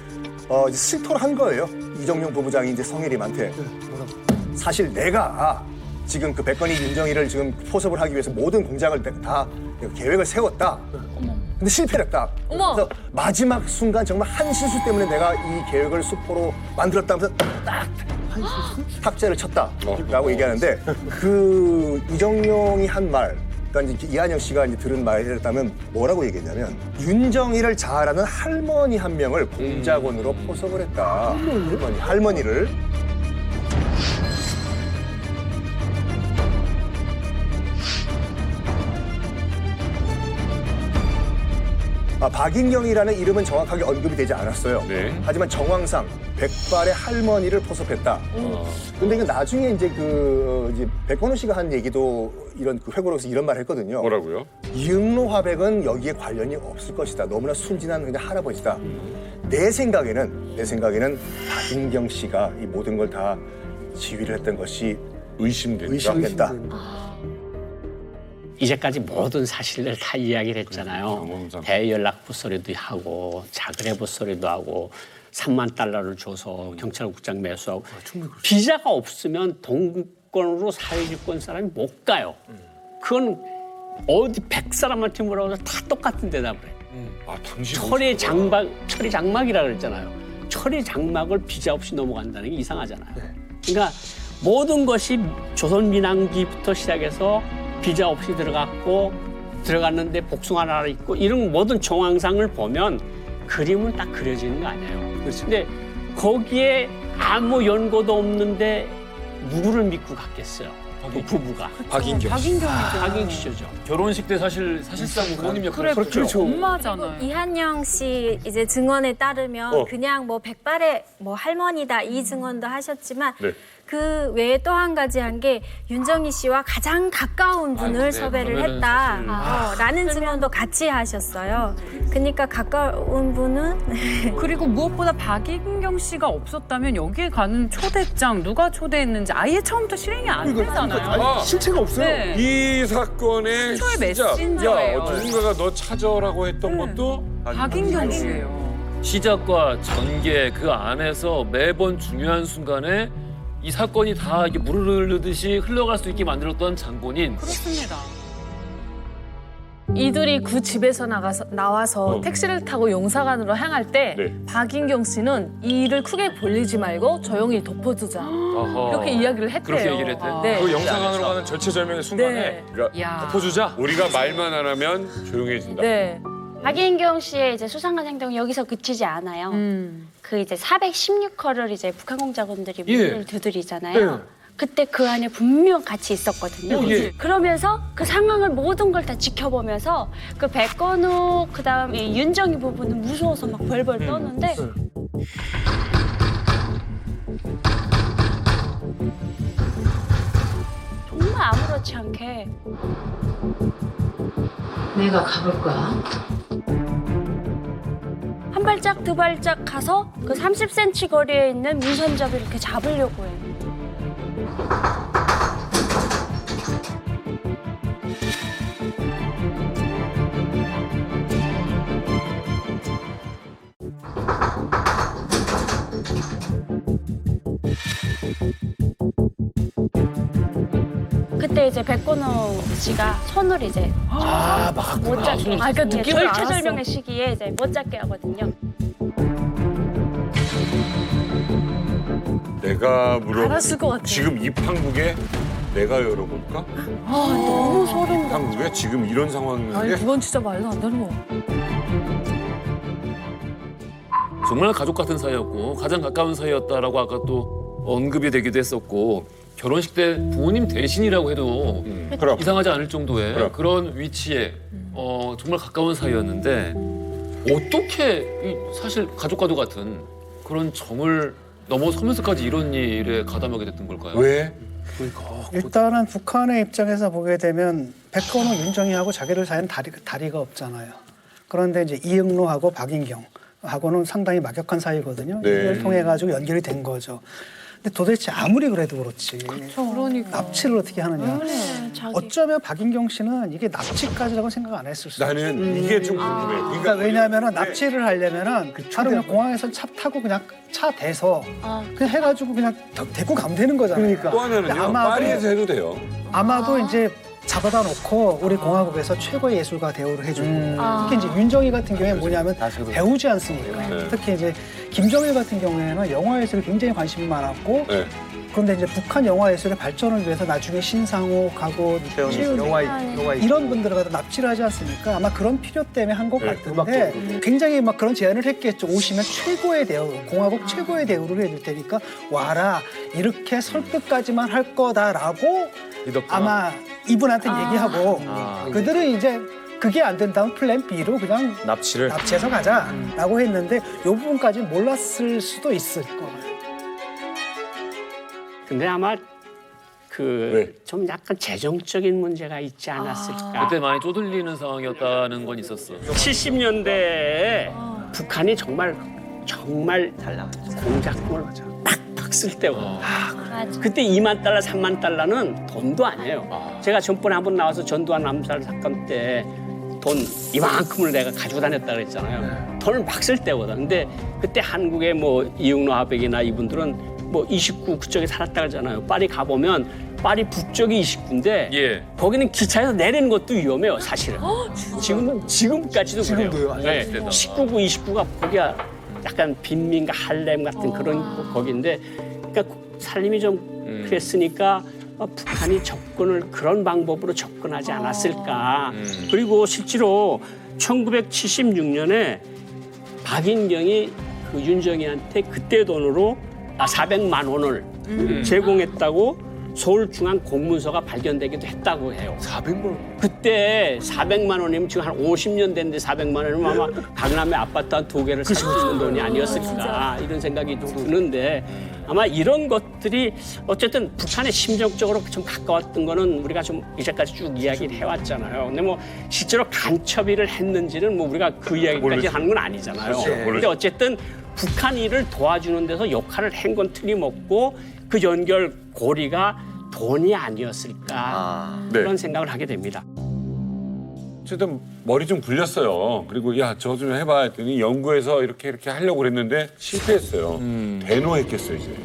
이제 실토를 한 거예요. 이정용 부부장이 이제 성혜림한테 사실 내가 지금 그 백건희 윤정희를 지금 포섭을 하기 위해서 모든 공작을 다 계획을 세웠다. 근데 실패를 했다. 그래서 마지막 순간 정말 한 실수 때문에 내가 이 계획을 수포로 만들었다면서 딱 한 실수? 탑재를 쳤다라고 얘기하는데 그 이정용이 한 말, 그러니까 이제 이한영 씨가 이제 들은 말이었다면 뭐라고 얘기했냐면 윤정희를 잘 아는 할머니 한 명을 공작원으로 포섭을 했다. 할머니를. 박인경이라는 이름은 정확하게 언급이 되지 않았어요. 하지만 정황상 백발의 할머니를 포섭했다. 근데 이거 나중에 이제 이제 백건우 씨가 한 얘기도 이런 그 회고록에서 이런 말을 했거든요.
뭐라고요?
이응로 화백은 여기에 관련이 없을 것이다. 너무나 순진한 그냥 할아버지다. 내 생각에는 박인경 씨가 이 모든 걸 다 지휘를 했던 것이 의심된다.
이제까지 모든 사실을 다 이야기를 했잖아요. 대연락부 소리도 하고 자그레브 소리도 하고 3만 달러를 줘서 경찰국장 매수하고 비자가 없으면 동구권으로 사회주권 사람이 못 가요. 그건 어디 100사람한테 물어봐도 다 똑같은 대답을 해. 철의 장막이라 그랬잖아요. 철의 장막을 비자 없이 넘어간다는 게 이상하잖아요. 그러니까 모든 것이 조선 민항기부터 시작해서 비자 없이 들어갔는데 복숭아 나라 있고 이런 모든 정황상을 보면 그림은 딱 그려지는 거 아니에요. 근데 거기에 아무 연고도 없는데 누구를 믿고 갔겠어요? 그 부부가.
박인경
씨죠.
결혼식 때 사실상 부모님 역할을
그래,
했죠.
엄마잖아요.
이한영 씨 이제 증언에 따르면
어.
그냥 뭐 백발의 뭐 할머니다 이 증언도 하셨지만
네.
그 외에 또 한 가지 한 게 윤정희 씨와 가장 가까운 분을
네,
섭외를
그러면은
했다.
사실-
라는 증언도 같이 하셨어요. 그러니까 가까운 분은
그리고 무엇보다 박인경 씨가 없었다면 여기에 가는 초대장 누가 초대했는지 아예 처음부터 실행이 안 되잖아요.
아,
실체가 없어요.
네.
이 사건의
최초의
시작.
메신저예요.
야, 누군가가 너 찾아라고 했던 것도
박인경 씨예요.
시작과 전개 그 안에서 매번 중요한 순간에 이 사건이 다 이렇게 물을 흐르듯이 흘러갈 수 있게 만들었던 장본인.
그렇습니다.
이들이 그 집에서 나와서 택시를 타고 용사관으로 향할 때
네.
박인경 씨는 이 일을 크게 벌리지 말고 조용히 덮어두자. 이렇게 이야기를 했대요.
그렇게 얘기를 했대.
네.
그 영상관으로 가는 절체절명의 순간에
네.
그러니까
야.
덮어주자.
우리가 말만 안 하면 조용해진다.
네.
박인경 씨의 이제 수상한 행동이 여기서 그치지 않아요. 그 이제 416호를 이제 북한 공작원들이 문을 두드리잖아요. 그때 그 안에 분명 같이 있었거든요. 그러면서 그 상황을 모든 걸 다 지켜보면서 그 백건우 그다음 이 윤정희 부부는 무서워서 막 벌벌 떠는데 정말 아무렇지 않게
내가 가볼 거야.
한 발짝 두 발짝 가서 그 30cm 거리에 있는 문선잡이 이렇게 잡으려고 해요. 그때 이제 백건호 씨가 손을 이제 못 잡게,
그러니까 느낌을
절체절명의
알았어.
시기에 이제 못 잡게 하거든요.
내가
알았을 것 같아.
지금 이 판국에 내가 열어볼까?
너무 소름 돋아.
판국에 지금 이런
아니
상황인데
그건 진짜 말도 안 되는 거.
정말 가족 같은 사이였고 가장 가까운 사이였다라고 아까 또 언급이 되기도 했었고 결혼식 때 부모님 대신이라고 해도
그럼.
이상하지 않을 정도의
그럼.
그런 위치에 정말 가까운 사이였는데 어떻게 사실 가족과도 같은 그런 정을 넘어서면서까지 이런 일에 가담하게 됐던 걸까요?
왜?
일단은 북한의 입장에서 보게 되면 백건호, 윤정희하고 자기들 사이는 다리가 없잖아요. 그런데 이제 이응로하고 박인경하고는 상당히 막역한 사이거든요.
네.
이걸 통해 가지고 연결이 된 거죠. 근데 도대체 아무리 그래도 그렇지
그러니까.
납치를 어떻게 하느냐.
자기.
어쩌면 박인경 씨는 이게 납치까지라고 생각 안 했을 수도 있어요.
나는 이게 좀 궁금해.
그러니까 왜냐하면 납치를 하려면은 바로 그냥 공항에서 차 타고 그냥 차 대서 그냥 해가지고 그냥 데리고 가면 되는 거잖아요.
또 하나는요. 파리에서 해도 돼요.
아마도 이제 잡아다 놓고 우리 공화국에서 최고의 예술가 대우를 해주고
아.
특히 이제 윤정희 같은 경우에 뭐냐면 배우지 않습니까?
네.
특히 이제 김정일 같은 경우에는 영화 예술에 굉장히 관심이 많았고
네.
그런데 이제 북한 영화 예술의 발전을 위해서 나중에 신상옥하고 찌은 이런 분들을 갖다 납치를 하지 않습니까? 아마 그런 필요 때문에 한 것 같은데 굉장히 막 그런 제안을 했겠죠. 오시면 최고의 대우, 공화국 최고의 대우를 해줄 테니까 와라 이렇게 설득까지만 할 거다라고 아마 이분한테 얘기하고 그들은 이제 그게 안 된다면 플랜 B로 그냥 납치해서 가자라고 했는데 이 부분까지는 몰랐을 수도 있을 거예요.
근데 아마 그 좀 약간 재정적인 문제가 있지 않았을까.
그때 많이 쪼들리는 상황이었다는 건 있었어.
70년대에 북한이 정말 공작물을 팍팍 쓸 때고 그때 2만 달러, 3만 달러는 돈도 아니에요. 제가 전번에 한번 나와서 전두환 암살 사건 때 돈 이만큼을 내가 가지고 다녔다 그랬잖아요. 돈을 막 쓸 때거든. 근데 그때 한국의 뭐 이응로 하백이나 이분들은 뭐 29 그쪽에 살았다 그러잖아요. 파리 가보면 파리 북쪽이 29인데 거기는 기차에서 내리는 것도 위험해요, 사실은. 지금까지도 그래요. 네. 19구, 29가 거기가 약간 빈민가 할렘 같은 그런 거기인데 그러니까 살림이 좀 그랬으니까 북한이 접근을 그런 방법으로 접근하지 않았을까. 그리고 실제로 1976년에 박인경이 그 윤정이한테 그때 돈으로 400만 원을 제공했다고 서울중앙공문서가 발견되기도 했다고 해요.
400만 원?
그때 400만 원이면 지금 한 50년 됐는데 400만 원이면 아마 강남에 아파트 한 2개를 살 수 있는 돈이 아니었을까 이런 생각이 좀 드는데 아마 이런 것들이 어쨌든 북한의 심정적으로 좀 가까웠던 거는 우리가 좀 이제까지 쭉 이야기를 해왔잖아요. 근데 뭐 실제로 간첩일을 했는지는 뭐 우리가 그 이야기까지 하는 건 아니잖아요. 근데 어쨌든 북한 일을 도와주는 데서 역할을 한 건 틀림없고 그 연결 고리가 돈이 아니었을까 그런 생각을 하게 됩니다.
어쨌든 머리 좀 굴렸어요. 그리고 야, 저 좀 해봐 했더니 연구해서 이렇게 하려고 그랬는데 실패했어요. 대노했겠어요, 이제.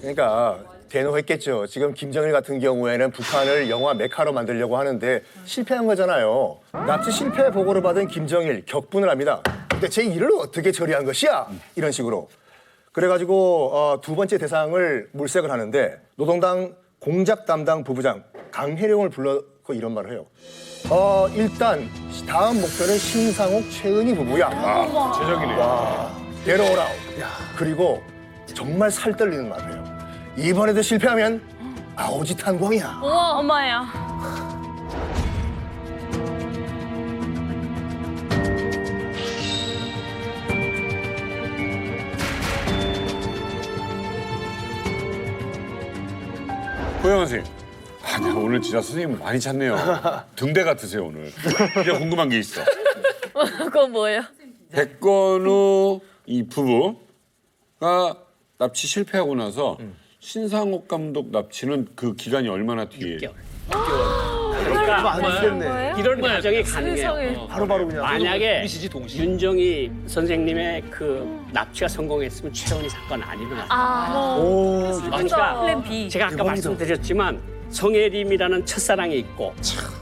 그러니까 대노했겠죠. 지금 김정일 같은 경우에는 북한을 영화 메카로 만들려고 하는데 실패한 거잖아요. 납치 실패 보고를 받은 김정일 격분을 합니다. 근데 제 일을 어떻게 처리한 것이야? 이런 식으로. 그래가지고 두 번째 대상을 물색을 하는데 노동당 공작 담당 부부장 강혜룡을 불러서 이런 말을 해요. 일단 다음 목표는 신상옥 최은희 부부야.
제적이네.
와, 데려오라. 그리고 정말 살 떨리는 말을 해요. 이번에도 실패하면 아오지 탄광이야.
우와, 엄마야.
고영환 선생님. 아, 내가 오늘 진짜 선생님 많이 찾네요. 등대 같으세요, 오늘. 진짜 궁금한 게 있어.
그건 뭐예요?
백건우 이 부부가 납치 실패하고 나서 신상옥 감독 납치는 그 기간이 얼마나 뒤에?
6개월.
그러니까 안 됐네.
이런 과정이 가능해요.
바로바로 그냥.
만약에 윤정희 선생님의 그 납치가 성공했으면 최은희 사건 안 일어났어요. 그러니까
플랜 B.
제가 아까 말씀드렸지만 성혜림이라는 첫사랑이 있고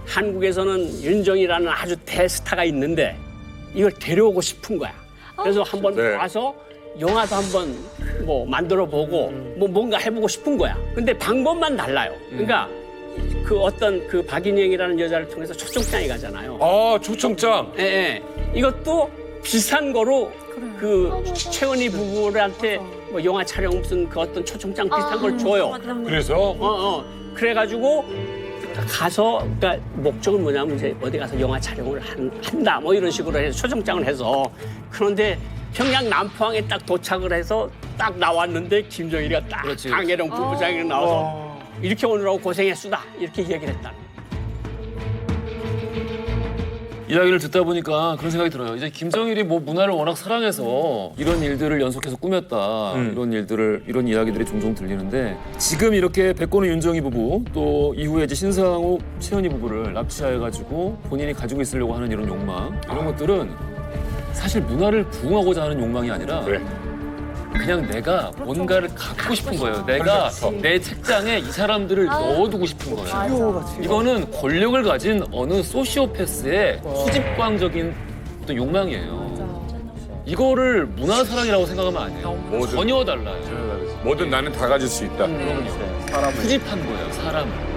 한국에서는 윤정이라는 아주 대스타가 있는데 이걸 데려오고 싶은 거야. 그래서 한번 와서 영화도 한번 뭐 만들어 보고 뭐 뭔가 해보고 싶은 거야. 근데 방법만 달라요. 그러니까 그 어떤 그 박인영이라는 여자를 통해서 초청장이 가잖아요.
초청장.
예. 이것도 비싼 거로 그 최은희 부부한테 뭐 영화 촬영 무슨 그 어떤 초청장 비슷한 걸 줘요.
그래서?
그래가지고 가서 그러니까 목적은 뭐냐면 이제 어디 가서 영화 촬영을 한다 뭐 이런 식으로 해서 초청장을 해서 그런데 평양 남포항에 딱 도착을 해서 딱 나왔는데 김정일이가 딱 강혜룡 부부장이 나와서 이렇게 오느라고 고생했수다 이렇게 얘기를 했다.
이야기를 듣다 보니까 그런 생각이 들어요. 이제 김정일이 뭐 문화를 워낙 사랑해서 이런 일들을 연속해서 꾸몄다. 이런 이야기들이 종종 들리는데 지금 이렇게 백건우 윤정희 부부 또 이후에 이제 신상옥 최은희 부부를 납치해가지고 본인이 가지고 있으려고 하는 이런 욕망 이런 것들은 사실 문화를 부흥하고자 하는 욕망이 아니라 그냥 내가 뭔가를 갖고 싶은 거예요. 내가 내 책장에 이 사람들을 넣어두고 싶은 거예요. 이거는 권력을 가진 어느 소시오패스의 수집광적인 어떤 욕망이에요. 이거를 문화사랑이라고 생각하면 안 돼요. 전혀 달라요.
뭐든 나는 다 가질 수 있다.
수집한 거예요, 사람을.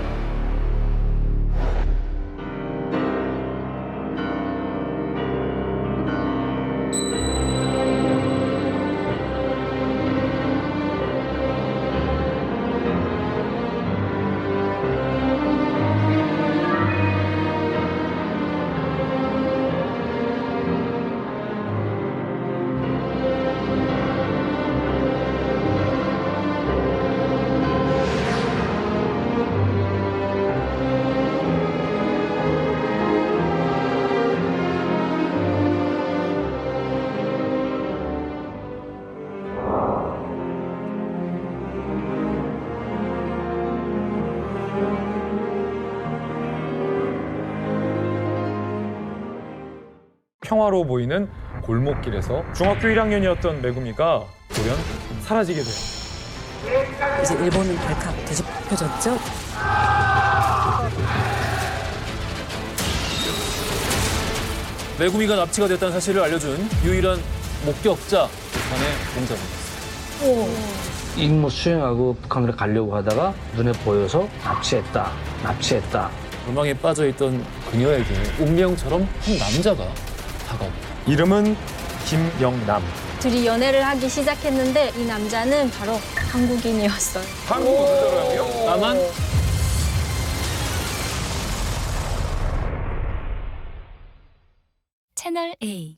평화로워 보이는 골목길에서 중학교 1학년이었던 메구미가 돌연 사라지게 돼요.
이제 일본은 발칵 뒤집혀졌죠.
메구미가 납치가 됐다는 사실을 알려준 유일한 목격자 북한의 공작원이었어요.
임무 수행하고 북한으로 가려고 하다가 눈에 보여서 납치했다.
절망에 빠져있던 그녀에게 운명처럼 한 남자가 다가옵니다.
이름은 김영남.
둘이 연애를 하기 시작했는데 이 남자는 바로 한국인이었어요.
한국어 그 사람이요?
다만
채널 A